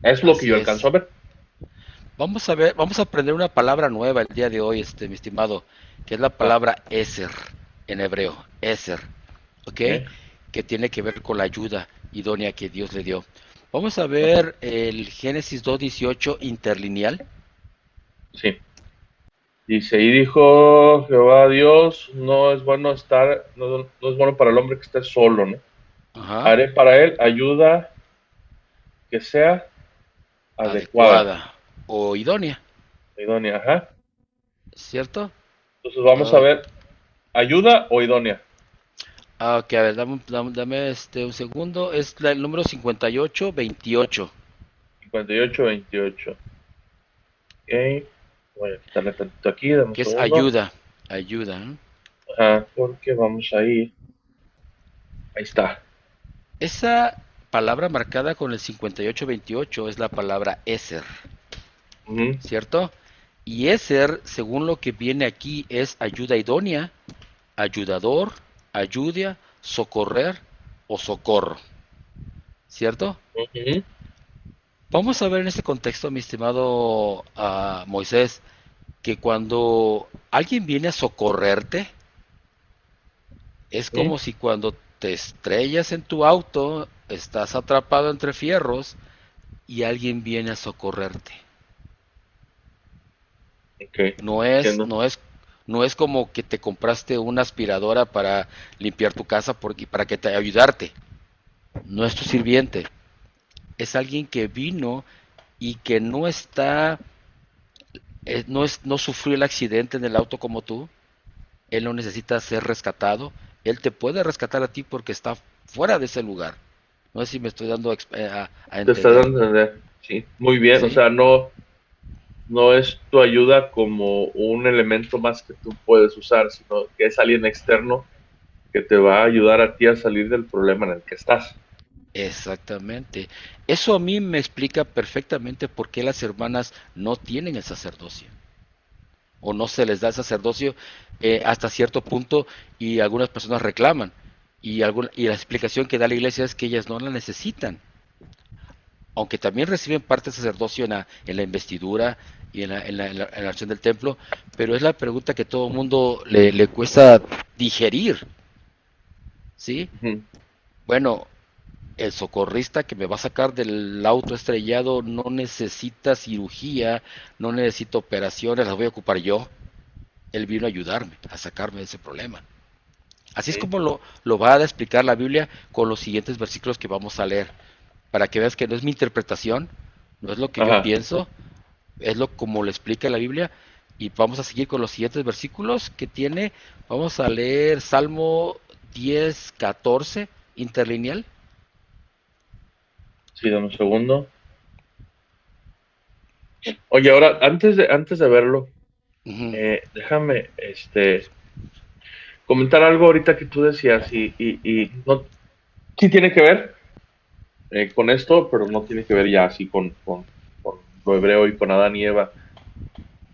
Es lo que así yo alcanzo a es. ver. Vamos a ver, vamos a aprender una palabra nueva el día de hoy, mi estimado, que es la Ah, palabra Eser en hebreo, Eser, ¿ok? ok. Que tiene que ver con la ayuda idónea que Dios le dio. Vamos a Ajá. ver el Génesis 2:18 interlineal. Sí. Dice, y dijo Jehová Dios, no es bueno estar, no es bueno para el hombre que esté solo, ¿no? Ajá, Haré para él ayuda que sea adecuada, adecuada o idónea, idónea, ajá. ¿cierto? Entonces vamos a Ah, ver, ayuda o idónea. ok, a ver, dame un segundo. Es el número 58:28, 58-28. Ok. Voy a quitarle tantito aquí, dame un que es segundo. ayuda, ayuda, ¿no? Ajá, porque vamos a ir. Ahí está. Esa palabra marcada con el 58:28 es la palabra Eser, Ujú, ¿cierto? Y Eser, según lo que viene aquí, es ayuda idónea, ayudador, ayuda, socorrer o socorro, ¿cierto? ujú. Vamos a ver en este contexto, mi estimado Moisés, que cuando alguien viene a socorrerte, es Sí, como si cuando te estrellas en tu auto, estás atrapado entre fierros y alguien viene a socorrerte. ok, No es, entiendo. no es, No es como que te compraste una aspiradora para limpiar tu casa porque, para que te ayudarte. No es tu sirviente. Es alguien que vino y que no está, no sufrió el accidente en el auto como tú. Él no necesita ser rescatado. Él te puede rescatar a ti porque está fuera de ese lugar. No sé si me estoy dando a Te está entender. dando a entender. Sí, muy bien. O ¿Sí? sea, no es tu ayuda como un elemento más que tú puedes usar, sino que es alguien externo que te va a ayudar a ti a salir del problema en el que estás. Exactamente. Eso a mí me explica perfectamente por qué las hermanas no tienen el sacerdocio o no se les da el sacerdocio hasta cierto punto y algunas personas reclaman y la explicación que da la iglesia es que ellas no la necesitan, aunque también reciben parte del sacerdocio en la investidura y en la acción del templo, pero es la pregunta que todo el mundo le cuesta digerir, ¿sí? Ujú. Bueno, el socorrista que me va a sacar del auto estrellado no necesita cirugía, no necesita operaciones, las voy a ocupar yo. Él vino a ayudarme, a sacarme de ese problema. Así es Sí. como lo va a explicar la Biblia con los siguientes versículos que vamos a leer, para que veas que no es mi interpretación, no es lo que yo Ajá. pienso, es lo como lo explica la Biblia. Y vamos a seguir con los siguientes versículos que tiene. Vamos a leer Salmo 10:14, interlineal. Sí, dame un segundo. Oye, ahora, antes de verlo, Ujú, déjame comentar algo ahorita que tú decías y no, sí tiene que ver con esto, pero no tiene que ver ya así con lo hebreo y con Adán y Eva.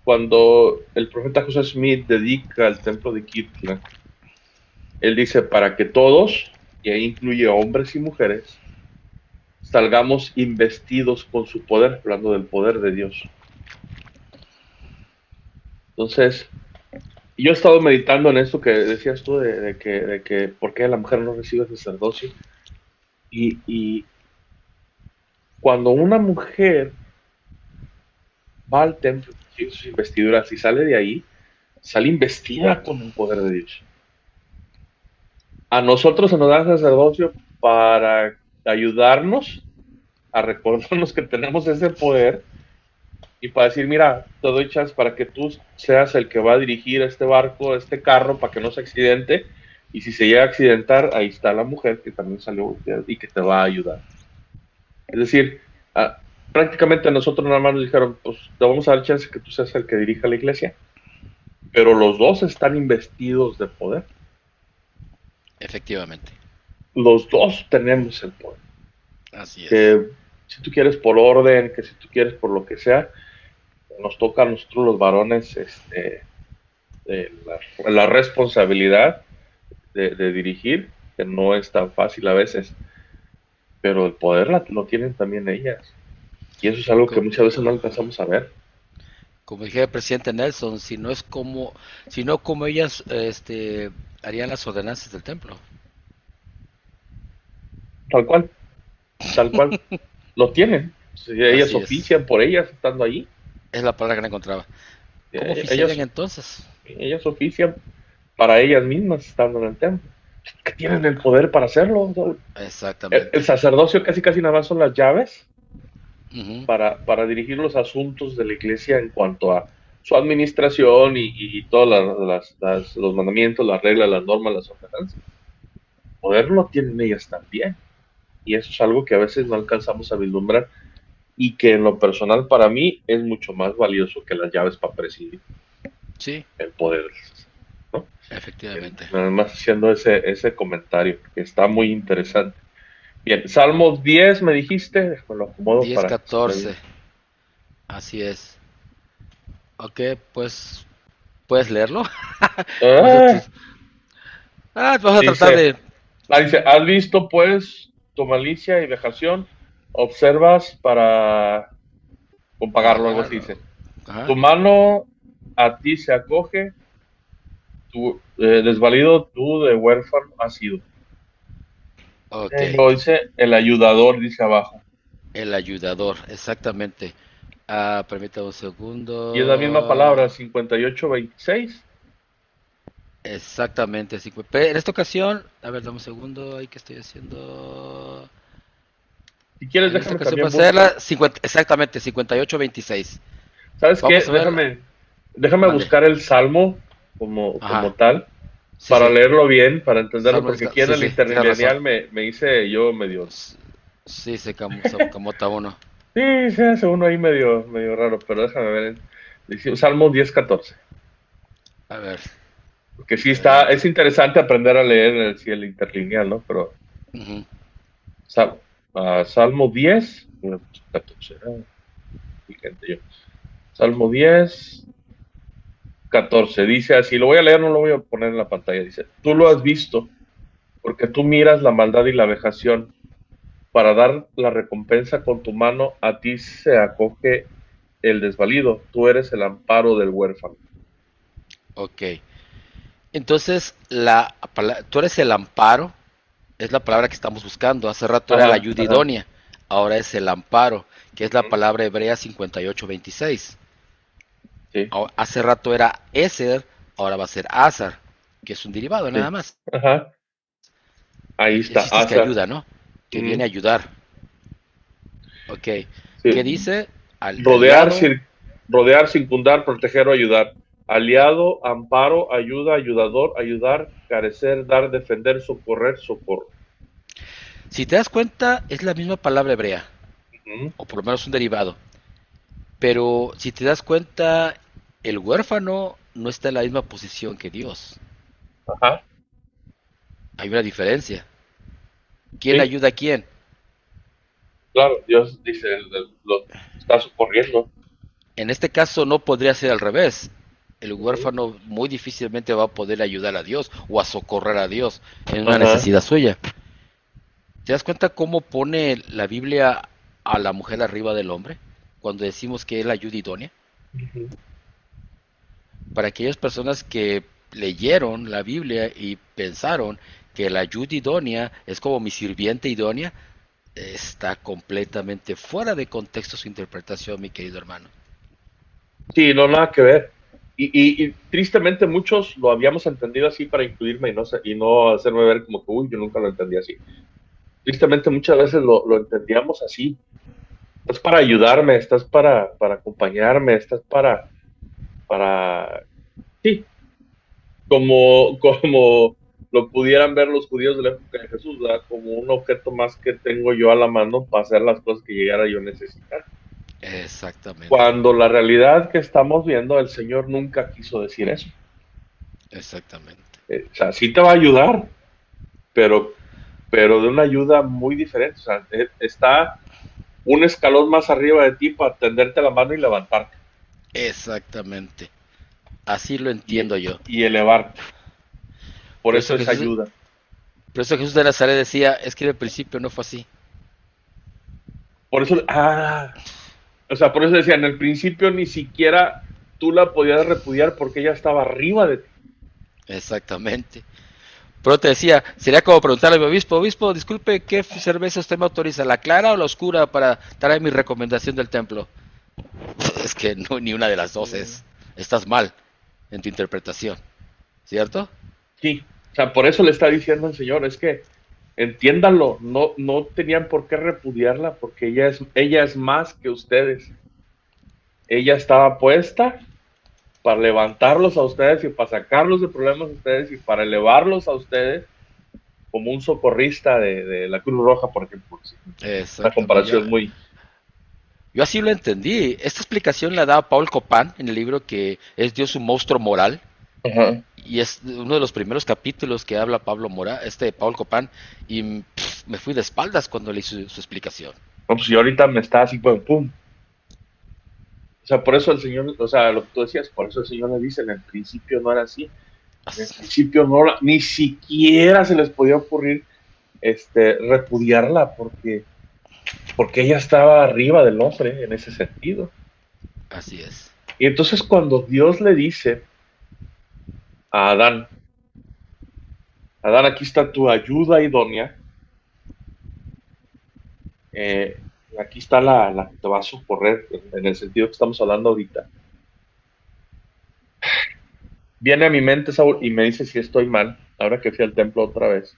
Cuando el profeta José Smith dedica el templo de Kirtland, él dice, para que todos, y ahí incluye hombres y mujeres, salgamos investidos con su poder, hablando del poder de Dios. Entonces, yo he estado meditando en esto que decías tú de que por qué la mujer no recibe sacerdocio. Y cuando una mujer va al templo, consigue sus investiduras y sale de ahí, sale investida con el poder de Dios. A nosotros se nos da sacerdocio para ayudarnos a recordarnos que tenemos ese poder y para decir, mira, te doy chance para que tú seas el que va a dirigir este barco, este carro, para que no se accidente. Y si se llega a accidentar, ahí está la mujer que también salió y que te va a ayudar. Es decir, prácticamente a nosotros nada más nos dijeron, pues te vamos a dar chance que tú seas el que dirija la iglesia, pero los dos están investidos de poder. efectivamente, Los dos tenemos el poder. así es. Que si tú quieres por orden, que si tú quieres por lo que sea, nos toca a nosotros los varones la responsabilidad de dirigir, que no es tan fácil a veces, pero el poder lo tienen también ellas. Y eso es algo que Co- muchas veces no alcanzamos a ver. Como dije el presidente Nelson, si no como ellas, harían las ordenanzas del templo. Tal cual, tal cual. Lo tienen. Si ellas Así es. ofician por ellas estando ahí. Es la palabra que no encontraba. ¿Cómo oficiarían Ellas, entonces? ellas ofician para ellas mismas estando en el templo. Que tienen el poder para hacerlo. El Exactamente. sacerdocio casi casi nada más son las llaves Ujú. para dirigir los asuntos de la iglesia en cuanto a su administración y todos los mandamientos, las reglas, las normas, las ordenanzas. Poder lo tienen ellas también. Y eso es algo que a veces no alcanzamos a vislumbrar y que en lo personal para mí es mucho más valioso que las llaves para presidir Sí, el poder, ¿no? efectivamente. Nada más haciendo ese comentario que está muy interesante. Bien, Salmos 10 me dijiste, me lo acomodo Diez para que se vea bien. catorce. Así es. Ok, pues, ¿puedes leerlo? No sé, Ah, vamos a tratar dice, de... dice, ¿has visto pues tu malicia y vejación? Observas para con pagarlo, algo así Pagarlo. dice. Tu Ajá. mano a ti se acoge, tu desvalido tú de huérfano has sido. Ok. Lo dice el ayudador, dice abajo. El ayudador, exactamente. Permítame un Y es la misma palabra, segundo. 58:26. Exactamente. En esta ocasión, a ver, dame un segundo, ahí que estoy haciendo. Si quieres, En esta déjame ocasión va también a ser buscar. la 50, exactamente, 58-26. ¿Sabes qué? Vamos a ver, Déjame mande. buscar el salmo como Ajá, tal sí, para sí. leerlo bien, para entenderlo, Salmo porque aquí en sí, el sí, tienes razón. interlineal me hice yo medio. S- Sí, se camota uno. Sí, se hace uno ahí medio raro, pero déjame ver. Dice Salmo 10:14. A ver, Porque sí es adelante. interesante aprender a leer sí, el interlineal, ¿no? Pero Ujú. Sal- Salmo 10, 14, fíjate yo. Salmo 10:14 dice así, lo voy a leer, no lo voy a poner en la pantalla, dice, tú lo has visto, porque tú miras la maldad y la vejación, para dar la recompensa con tu mano, a ti se acoge el desvalido, tú eres el amparo del huérfano. Ok. Entonces, tú eres el amparo, es la palabra que estamos buscando. Hace rato era la Ajá, ayuda ajá. idónea, ahora es el amparo, que es la Ujú, palabra hebrea 58-26. sí, Hace rato era Eser, ahora va a ser Azar, que es un derivado nada sí. más. Ajá, ahí El está, chiste es que Asa. ayuda, ¿no? Que viene a Ujú, ayudar. Ok. ¿Qué sí. dice? Rodear, Aliado. rodear, circundar, proteger o ayudar. Aliado, amparo, ayuda, ayudador, ayudar, carecer, dar, defender, socorrer, socorro. Si te das cuenta, es la misma palabra hebrea, Ujú, o por lo menos un derivado. Pero si te das cuenta, el huérfano no está en la misma posición que Dios. ajá, Hay una diferencia. ¿Quién sí, ayuda a quién? claro, Dios dice, lo está socorriendo. En este caso no podría ser al revés. El Ujú, huérfano muy difícilmente va a poder ayudar a Dios o a socorrer a Dios en una ajá, necesidad suya. ¿Te das cuenta cómo pone la Biblia a la mujer arriba del hombre? Cuando decimos que es la ayuda idónea. ujú. Para aquellas personas que leyeron la Biblia y pensaron que la ayuda idónea es como mi sirviente idónea, está completamente fuera de contexto su interpretación, mi querido hermano. Sí, no, nada que ver. Y tristemente muchos lo habíamos entendido así para incluirme y no hacerme ver como que, uy, yo nunca lo entendí así. Tristemente muchas veces lo entendíamos así. Estás para ayudarme, estás para acompañarme, estás para, sí, como lo pudieran ver los judíos de la época de Jesús, ¿verdad? Como un objeto más que tengo yo a la mano para hacer las cosas que llegara yo a necesitar. Exactamente, Cuando la realidad que estamos viendo, el Señor nunca quiso decir eso. exactamente. O sea, sí te va a ayudar, pero, pero de una ayuda muy diferente. O sea, está un escalón más arriba de ti para tenderte la mano y levantarte Exactamente. Así lo y, entiendo yo. y elevarte. Por Por eso eso es Jesús, ayuda. por eso Jesús de Nazaret decía, es que en el principio no fue así. Por eso, o sea, por eso decía, en el principio ni siquiera tú la podías repudiar porque ella estaba arriba de ti. Exactamente. Pero te decía, sería como preguntarle a mi obispo, obispo, disculpe, ¿qué cerveza usted me autoriza, la clara o la oscura para traer mi recomendación del templo? Es que no, ni una de las dos es. Estás mal en tu interpretación, ¿cierto? Sí, o sea, por eso le está diciendo el Señor, es que entiéndanlo, no tenían por qué repudiarla porque ella es más que ustedes. Ella estaba puesta para levantarlos a ustedes y para sacarlos de problemas a ustedes y para elevarlos a ustedes como un socorrista de la Cruz Roja, por ejemplo. Sí. Una Exactamente. comparación muy... Yo así lo entendí. Esta explicación la da Paul Copan en el libro que es Dios un monstruo moral. Ajá. Y es uno de los primeros capítulos que habla Paul Copan. Y me fui de espaldas cuando leí su explicación. No, pues yo ahorita me está así, pum, pum. O sea, por eso el Señor, o sea, lo que tú decías, por eso el Señor le dice, en el principio no era así. En el principio no, ni siquiera se les podía ocurrir repudiarla porque ella estaba arriba del hombre en ese sentido. Así es. Y entonces cuando Dios le dice a Adán, Adán, aquí está tu ayuda idónea, eh, aquí está la que te va a socorrer en el sentido que estamos hablando ahorita. viene a mi mente, Saúl, y me dice si estoy mal, ahora que fui al templo otra vez.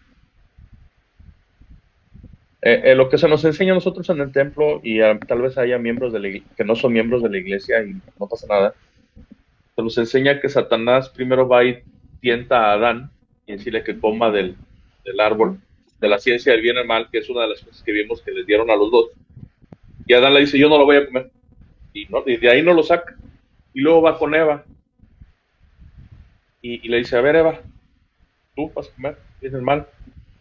Lo que se nos enseña a nosotros en el templo, y tal vez haya miembros que no son miembros de la iglesia y no pasa nada, se nos enseña que Satanás primero va y tienta a Adán y decirle que coma del árbol de la ciencia del bien y el mal, que es una de las cosas que vimos que les dieron a los dos. Y Adán le dice, yo no lo voy a comer. Y de ahí no lo saca. Y luego va con Eva y le dice, a ver, Eva, tú vas a comer bien y el mal.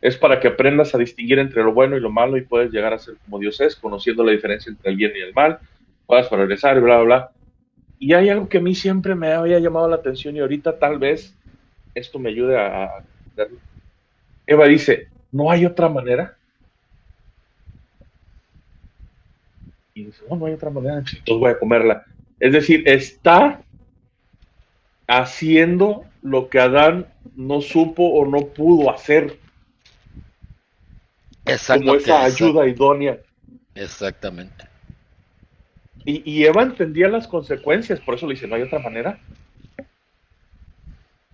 Es para que aprendas a distinguir entre lo bueno y lo malo y puedes llegar a ser como Dios es, conociendo la diferencia entre el bien y el mal, puedas progresar y bla, bla, bla. Y hay algo que a mí siempre me había llamado la atención y ahorita tal vez esto me ayude a entenderlo. Eva dice, ¿no hay otra manera? Y dice, no, no hay otra manera, entonces voy a comerla. Es decir, está haciendo lo que Adán no supo o no pudo hacer, como Exacto, esa ayuda idónea. exactamente. Y Eva entendía las consecuencias, por eso le dice, no hay otra manera.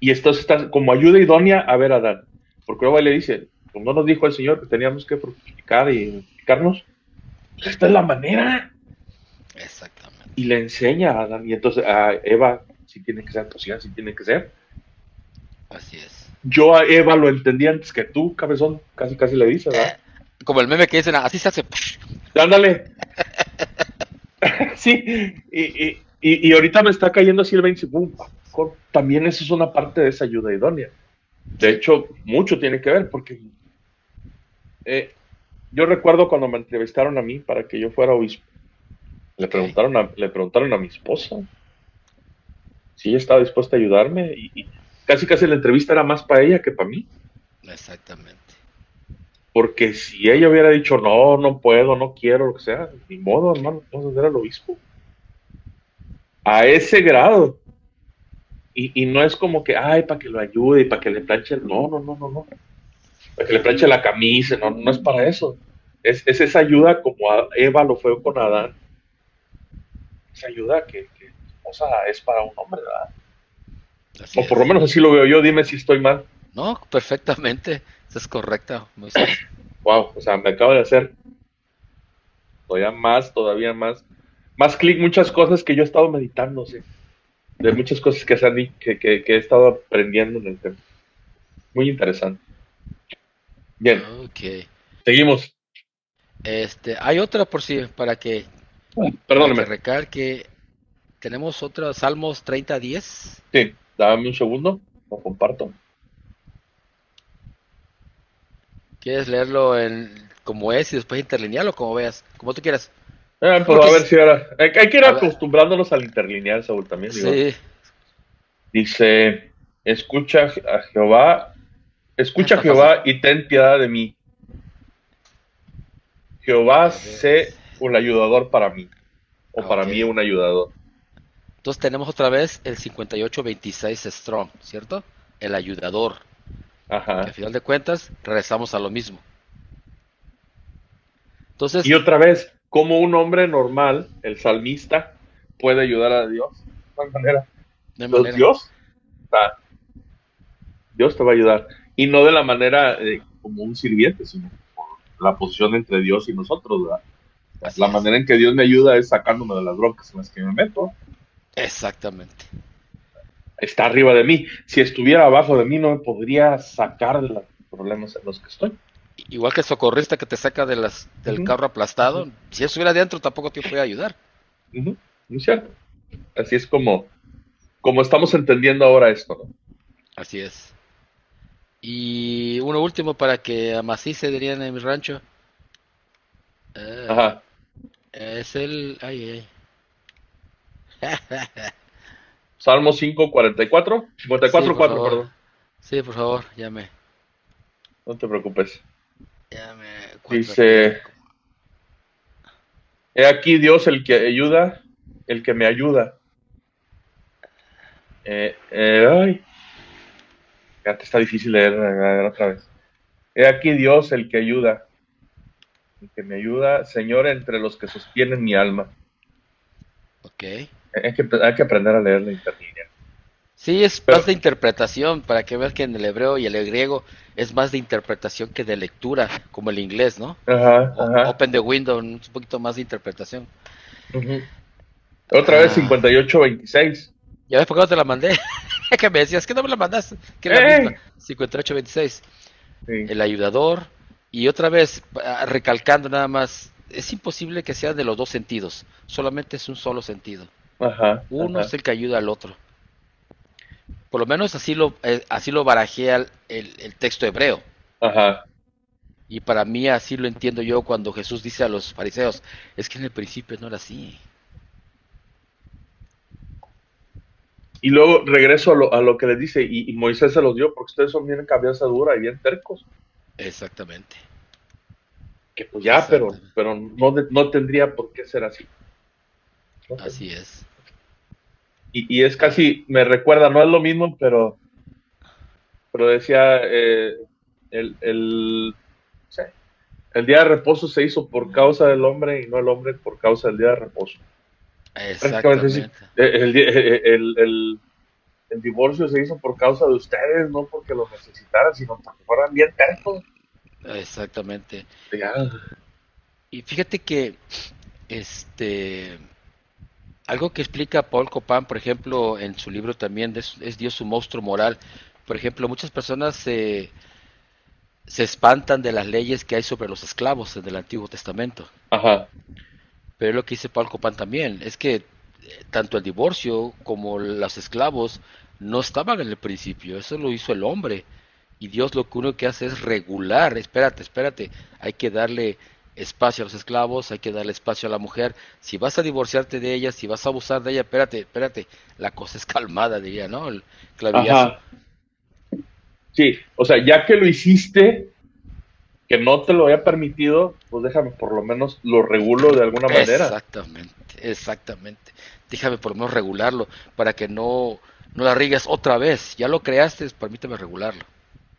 Y esto está como ayuda idónea a ver a Adán. Porque luego le dice, pues no nos dijo el Señor que teníamos que fructificar y multiplicarnos. Pues esta es la manera. Y Exactamente. le enseña a Adán. Y entonces a Eva, si tiene que ser, pues sí, así tiene que ser. Así es. Yo a Eva lo entendí antes que tú, cabezón. Casi, casi le dices, ¿verdad? Como el meme que dicen, así se hace. Ándale. Sí. Y ahorita me está cayendo así el 20. Boom, también eso es una parte de esa ayuda idónea. De Sí. hecho, mucho tiene que ver porque eh, yo recuerdo cuando me entrevistaron a mí para que yo fuera obispo, Ok. le preguntaron a mi esposa si ella estaba dispuesta a ayudarme y casi casi la entrevista era más para ella que para mí, Exactamente. porque si ella hubiera dicho no, no puedo, no quiero, lo que sea, ni modo, hermano, entonces era el obispo. A ese grado. Y no es como que, ay, para que lo ayude y para que le planche, no, no, no, no, no, para que le planche la camisa, no, no es para eso. Es esa ayuda como Eva lo fue con Adán, esa ayuda que esposa es para un hombre, ¿verdad? Así O por lo es. menos así lo veo yo, dime si estoy mal. No, perfectamente. Eso es correcto, Moisés. Wow, o sea, me acaba de hacer todavía más clic muchas cosas que yo he estado meditando, sí, de muchas cosas que, se han, que he estado aprendiendo en el tema. Muy interesante. Bien, Ok. seguimos. Hay otra por si, para que Perdóneme. recalque. Tenemos otra, Salmos 30:10. Sí, dame un segundo, lo comparto. ¿Quieres leerlo como es y después interlinearlo como veas? Como tú quieras. Pues a ver si ahora. Hay que ir A ver, acostumbrándonos al interlineal, Saúl, también, digo. sí, Dice: Escucha a Jehová, escucha a está fácil. Jehová y ten piedad de mí. Jehová A ver, sé un ayudador para mí, o para ok. mí un ayudador. Entonces tenemos otra vez el 58:26 Strong, ¿cierto? El ayudador. Que a Ajá. final de cuentas regresamos a lo mismo. Entonces, Y otra vez, como un hombre normal, el salmista, puede ayudar a Dios. De igual manera. no hay Entonces, manera. Dios te va a ayudar. Y no de la manera como un sirviente, sino por la posición entre Dios y nosotros, ¿verdad? Así La es. manera en que Dios me ayuda es sacándome de las broncas en las que me meto. Exactamente. Está arriba de mí. Si estuviera abajo de mí, no me podría sacar de los problemas en los que estoy. Igual que el socorrista que te saca del Ujú, carro ujú, aplastado, si él estuviera adentro tampoco te puede ayudar. ujú. Muy cierto. Así es como estamos entendiendo ahora esto, ¿no? Así es. Y uno último para que amacice, dirían en mi rancho. Eh, Ajá. es el... Ay, ay. Salmo 5, 44, Sí, 54, por 4, favor. perdón. Sí, por favor, No te preocupes. ya me cuadrpeé. Dice: He aquí Dios el que ayuda, el que me ayuda. Ay, ya te está difícil leer otra vez. He aquí Dios el que ayuda, el que me ayuda, Señor, entre los que sostienen mi alma. Ok. Hay que aprender a leer la interlineal. Sí, es Pero, más de interpretación, para que veas que en el hebreo y el griego es más de interpretación que de lectura, como el inglés, ¿no? ajá, ajá. Open the window, un poquito más de interpretación. Ujú. Otra vez Ah, 58:26. ¿ya ves por qué no te la mandé? Que me decías que no me la mandaste, que es la misma, ¡Ey! 5826. Sí, El ayudador, y otra vez, recalcando nada más, es imposible que sea de los dos sentidos, solamente es un solo sentido. ajá, Uno es ajá, el que ayuda al otro. Por lo menos así lo barajea el texto hebreo. ajá. Y para mí así lo entiendo yo cuando Jesús dice a los fariseos, es que en el principio no era así. Y luego regreso a lo que les dice, y Moisés se los dio porque ustedes son bien cabeza dura y bien tercos. Exactamente, Que pues ya, pero, exactamente. pero no, no tendría por qué ser así. No Así tendría. es. Y es Ah, casi, me recuerda, no es lo mismo, pero decía, sí, el día de reposo se hizo por causa del hombre y no el hombre por causa del día de reposo. Prácticamente sí, exactamente, el divorcio se hizo por causa de ustedes, no porque lo necesitaran, sino porque fueran bien tercos. exactamente. Ya, Y fíjate que este algo que explica Paul Copan, por ejemplo, en su libro también es Dios su monstruo moral. Por ejemplo, muchas personas se espantan de las leyes que hay sobre los esclavos en el Antiguo Testamento. ajá, Pero lo que dice Paul Copan también es que tanto el divorcio como los esclavos no estaban en el principio, eso lo hizo el hombre. Y Dios lo que uno que hace es regular, espérate, espérate, hay que darle espacio a los esclavos, hay que darle espacio a la mujer. Si vas a divorciarte de ella, si vas a abusar de ella, espérate, espérate, la cosa es calmada, diría, ¿no? El clavillazo. ajá. Sí, o sea, ya que lo hiciste, que no te lo había permitido, pues déjame por lo menos lo regulo de alguna manera. Exactamente, exactamente. Déjame por lo menos regularlo para que no la rigues otra vez. Ya lo creaste, permíteme regularlo.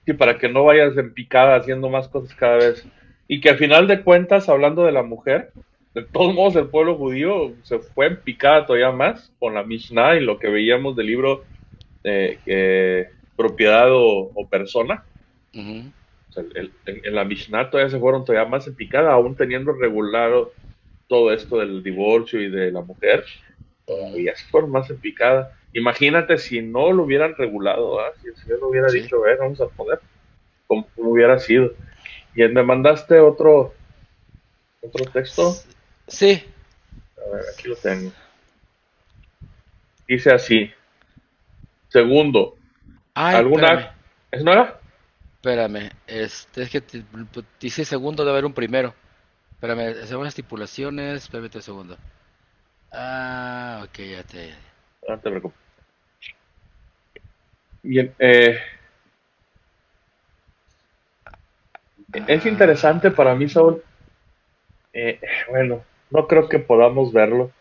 Sí, para que no vayas en picada haciendo más cosas cada vez. Y que al final de cuentas, hablando de la mujer, de todos modos el pueblo judío se fue en picada todavía más con la Mishnah y lo que veíamos del libro propiedad o persona. Ujú. O sea, en la Mishnah todavía se fueron todavía más en picada, aún teniendo regulado todo esto del divorcio y de la mujer, Ujú. todavía se fueron más en picada. Imagínate si no lo hubieran regulado, ¿ah? Si el Señor no hubiera Sí. dicho, vamos a poner, como hubiera sido. Y me mandaste otro texto. Sí. A ver, aquí lo tengo. Dice así. Segundo, Ay, espérame, ¿alguna... ¿Es no era? espérame. Es que dice segundo, debe haber un primero. Espérame, según estipulaciones, espérame un segundo. Ah, ok, ya te. No te preocupes. Bien, es interesante para Ah, mí, Saúl. Bueno, no creo que podamos verlo,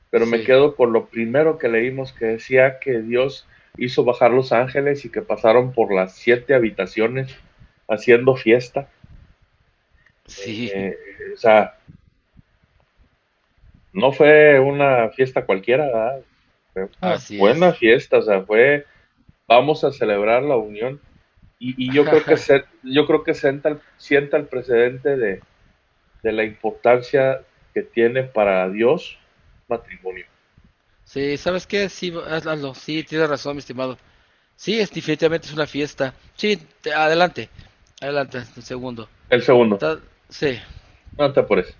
pero me sí, quedo por lo primero que leímos que decía que Dios hizo bajar los ángeles y que pasaron por las 7 habitaciones haciendo fiesta. sí, Eh, o sea, no fue una fiesta cualquiera, ¿verdad? Fue una así buena es. fiesta, o sea, vamos a celebrar la unión. Y yo creo que sienta el precedente de la importancia que tiene para Dios matrimonio. Sí, ¿sabes qué? Sí, hazlo. Sí, tienes razón, mi estimado. Sí, definitivamente es una fiesta. Sí, adelante. Adelante, un segundo. El segundo, Sí. no te apures.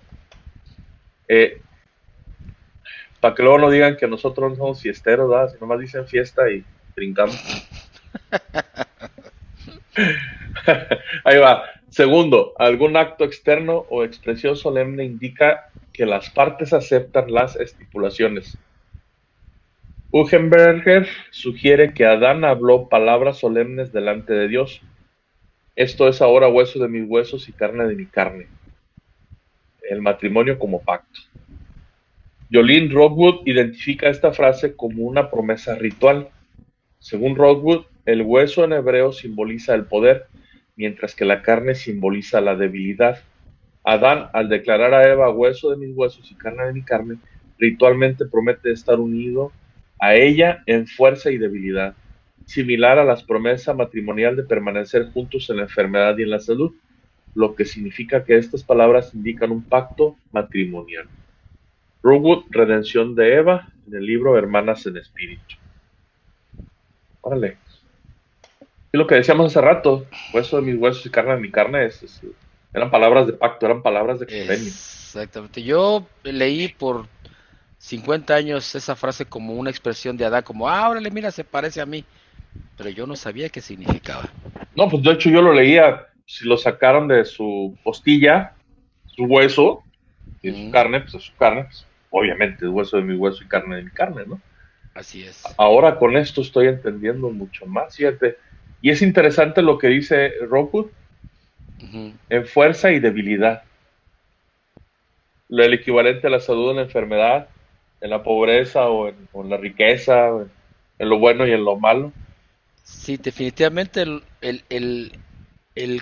Para que luego no digan que nosotros no somos fiesteros, ¿verdad? Si nomás dicen fiesta y brincamos. Ahí va. Segundo, algún acto externo o expresión solemne indica que las partes aceptan las estipulaciones. Hugenberger sugiere que Adán habló palabras solemnes delante de Dios. Esto es ahora hueso de mis huesos y carne de mi carne. El matrimonio como pacto. Jolene Rockwood identifica esta frase como una promesa ritual. Según Rockwood, el hueso en hebreo simboliza el poder, mientras que la carne simboliza la debilidad. Adán, al declarar a Eva hueso de mis huesos y carne de mi carne, ritualmente promete estar unido a ella en fuerza y debilidad. similar a las promesas matrimonial de permanecer juntos en la enfermedad y en la salud, lo que significa que estas palabras indican un pacto matrimonial. Rowood, Redención de Eva, en el libro Hermanas en Espíritu. Órale. Y lo que decíamos hace rato, hueso de mis huesos y carne de mi carne, eran palabras de pacto, eran palabras de convenio. Exactamente. Yo leí por 50 años esa frase como una expresión de Adán, como, órale, mira, se parece a mí. Pero yo no sabía qué significaba. No, pues de hecho yo lo leía, si lo sacaron de su costilla, su hueso, y de su Mm, carne, pues es su carne, pues, obviamente es hueso de mi hueso y carne de mi carne, ¿no? así es. Ahora con esto estoy entendiendo mucho más, fíjate. Y es interesante lo que dice Rockwood Ujú. en fuerza y debilidad. El equivalente a la salud en la enfermedad, en la pobreza o en la riqueza, en lo bueno y en lo malo. Sí, definitivamente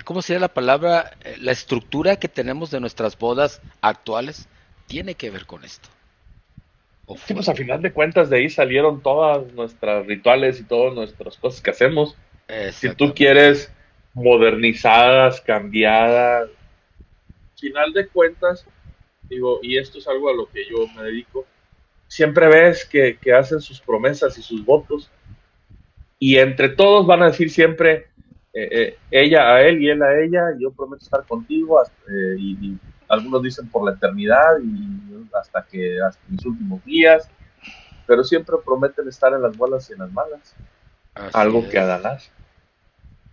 ¿cómo sería la palabra? La estructura que tenemos de nuestras bodas actuales tiene que ver con esto. O Sí, fue. pues a final de cuentas de ahí salieron todas nuestras rituales y todas nuestras cosas que hacemos. Si tú Exactamente. quieres modernizadas, cambiadas, final de cuentas, digo, y esto es algo a lo que yo me dedico, siempre ves que hacen sus promesas y sus votos, y entre todos van a decir siempre, ella a él y él a ella, yo prometo estar contigo, y algunos dicen por la eternidad y hasta mis últimos días, pero siempre prometen estar en las buenas y en las malas, Así algo que es. Adán hace.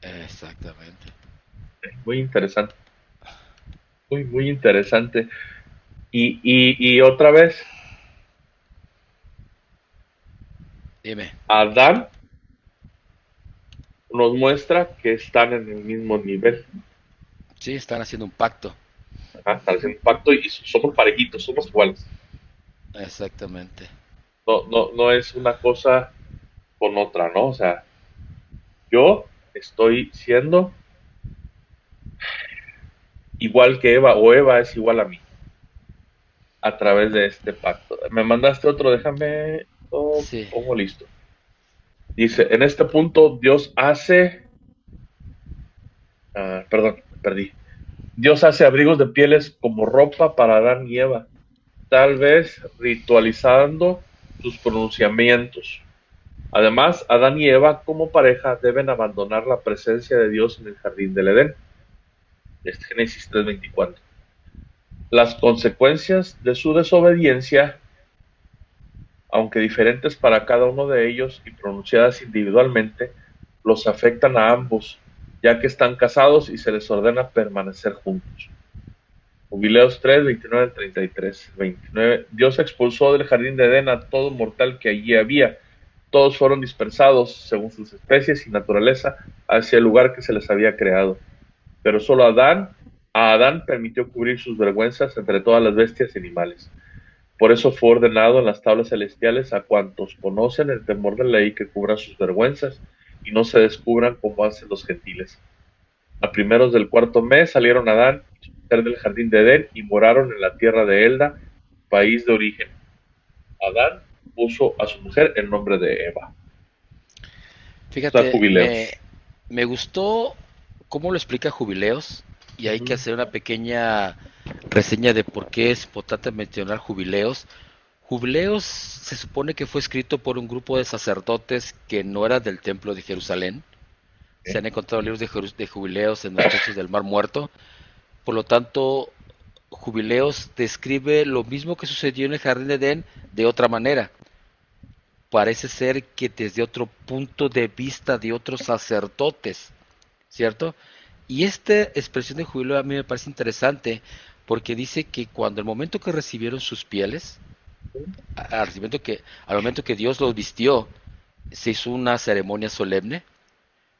Exactamente. Muy interesante, muy interesante. Y otra vez, Dime. Adán nos muestra que están en el mismo nivel. Sí, están haciendo un pacto. Ajá, están haciendo un pacto y somos parejitos, somos iguales. Exactamente. No es una cosa con otra, ¿no? O sea, yo estoy siendo igual que Eva o Eva es igual a mí a través de este pacto. Me mandaste otro, déjame, Sí. pongo listo. Dice, en este punto Dios hace, perdón, perdí. Dios hace abrigos de pieles como ropa para Adán y Eva, tal vez ritualizando sus pronunciamientos. Además, Adán y Eva como pareja deben abandonar la presencia de Dios en el jardín del Edén. Génesis 3:24. Las consecuencias de su desobediencia, aunque diferentes para cada uno de ellos y pronunciadas individualmente, los afectan a ambos, ya que están casados y se les ordena permanecer juntos. Jubileos 3, 29 al 33. 29. Dios expulsó del jardín de Edén a todo mortal que allí había. Todos fueron dispersados, según sus especies y naturaleza, hacia el lugar que se les había creado. Pero solo a Adán permitió cubrir sus vergüenzas entre todas las bestias y animales. Por eso fue ordenado en las tablas celestiales a cuantos conocen el temor de la ley que cubran sus vergüenzas y no se descubran como hacen los gentiles. A primeros del cuarto mes salieron Adán y su mujer del jardín de Edén y moraron en la tierra de Elda, país de origen. Adán puso a su mujer el nombre de Eva. Está Fíjate, jubileos. me gustó cómo lo explica Jubileos y hay que Ujú. hacer una pequeña reseña de por qué es importante mencionar Jubileos. Jubileos se supone que fue escrito por un grupo de sacerdotes que no era del templo de Jerusalén. Se ¿Eh? han encontrado libros de Jubileos en los textos del Mar Muerto. Por lo tanto, Jubileos describe lo mismo que sucedió en el Jardín de Edén de otra manera. Parece ser que desde otro punto de vista de otros sacerdotes, ¿cierto? Y esta expresión de jubileo a mí me parece interesante porque dice que cuando el momento que recibieron sus pieles, al momento que Dios los vistió, se hizo una ceremonia solemne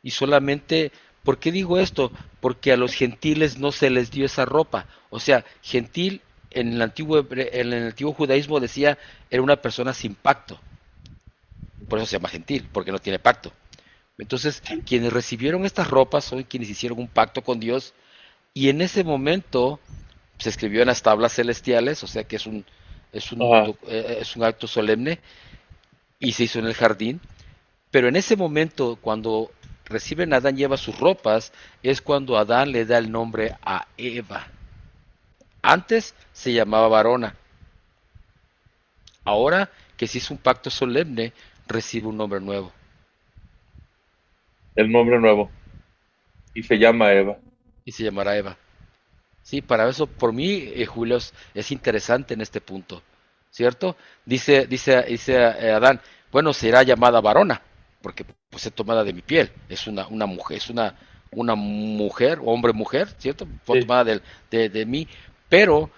y solamente, ¿por qué digo esto? Porque a los gentiles no se les dio esa ropa. O sea, gentil en el antiguo judaísmo decía era una persona sin pacto. Por eso se llama gentil, porque no tiene pacto. Entonces, quienes recibieron estas ropas son quienes hicieron un pacto con Dios y en ese momento se escribió en las tablas celestiales, o sea que Ajá. es un acto solemne y se hizo en el jardín Pero en ese momento, cuando reciben a Adán y Eva sus ropas, es cuando Adán le da el nombre a Eva. Antes se llamaba varona. Ahora que se hizo un pacto solemne, recibe un nombre nuevo. El nombre nuevo. Y se llama Eva. Y se llamará Eva. Sí, para eso, por mí, Julio, es interesante en este punto, ¿cierto? Dice Adán, bueno, será llamada varona, porque pues es tomada de mi piel, es una mujer, es una mujer, hombre-mujer, ¿cierto? Fue Sí, tomada de mí, pero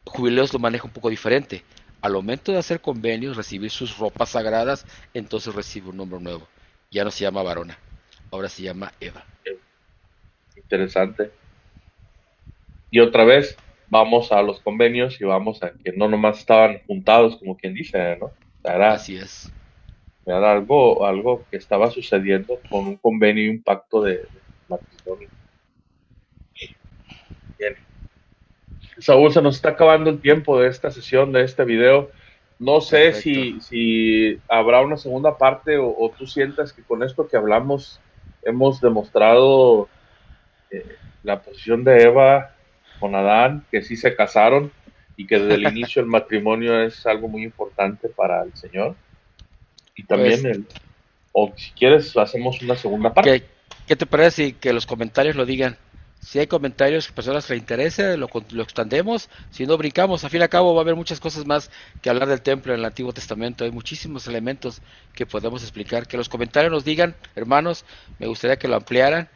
Jubileos lo maneja un poco diferente. Al momento de hacer convenios, recibir sus ropas sagradas, entonces recibe un nombre nuevo. Ya no se llama varona, ahora se llama Eva. interesante. Y otra vez vamos a los convenios y vamos a que no nomás estaban juntados, como quien dice, ¿no? O sea, Así es. era algo que estaba sucediendo con un convenio y un pacto de matrimonio. Bien. Saúl, se nos está acabando el tiempo de esta sesión, de este video. No sé Perfecto. si habrá una segunda parte o tú sientas que con esto que hablamos hemos demostrado la posición de Eva con Adán, que sí se casaron y que desde el inicio el matrimonio es algo muy importante para el Señor. Y también Pues, o si quieres, hacemos una segunda parte. ¿qué, qué te parece si que los comentarios lo digan? Si hay comentarios que personas que les interese, lo extendemos. Si no, brincamos. Al fin y al cabo va a haber muchas cosas más que hablar del templo en el Antiguo Testamento. Hay muchísimos elementos que podemos explicar. Que los comentarios nos digan, hermanos, me gustaría que lo ampliaran.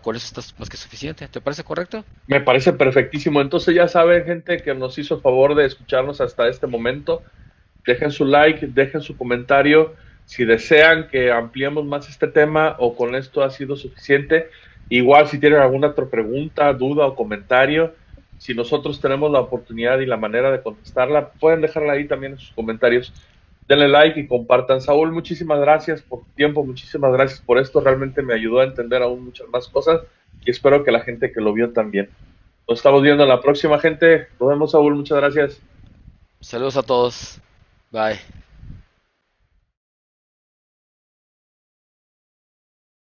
Con eso está más que suficiente. ¿Te parece correcto? Me parece perfectísimo. Entonces ya saben, gente, que nos hizo el favor de escucharnos hasta este momento. Dejen su like, dejen su comentario. Si desean que ampliemos más este tema o con esto ha sido suficiente. Igual si tienen alguna otra pregunta, duda o comentario, si nosotros tenemos la oportunidad y la manera de contestarla, pueden dejarla ahí también en sus comentarios. Denle like y compartan. Saúl, muchísimas gracias por tu tiempo, muchísimas gracias por esto. Realmente me ayudó a entender aún muchas más cosas y espero que la gente que lo vio también. Nos estamos viendo en la próxima, gente. Nos vemos, Saúl. Muchas gracias. Saludos a todos. Bye.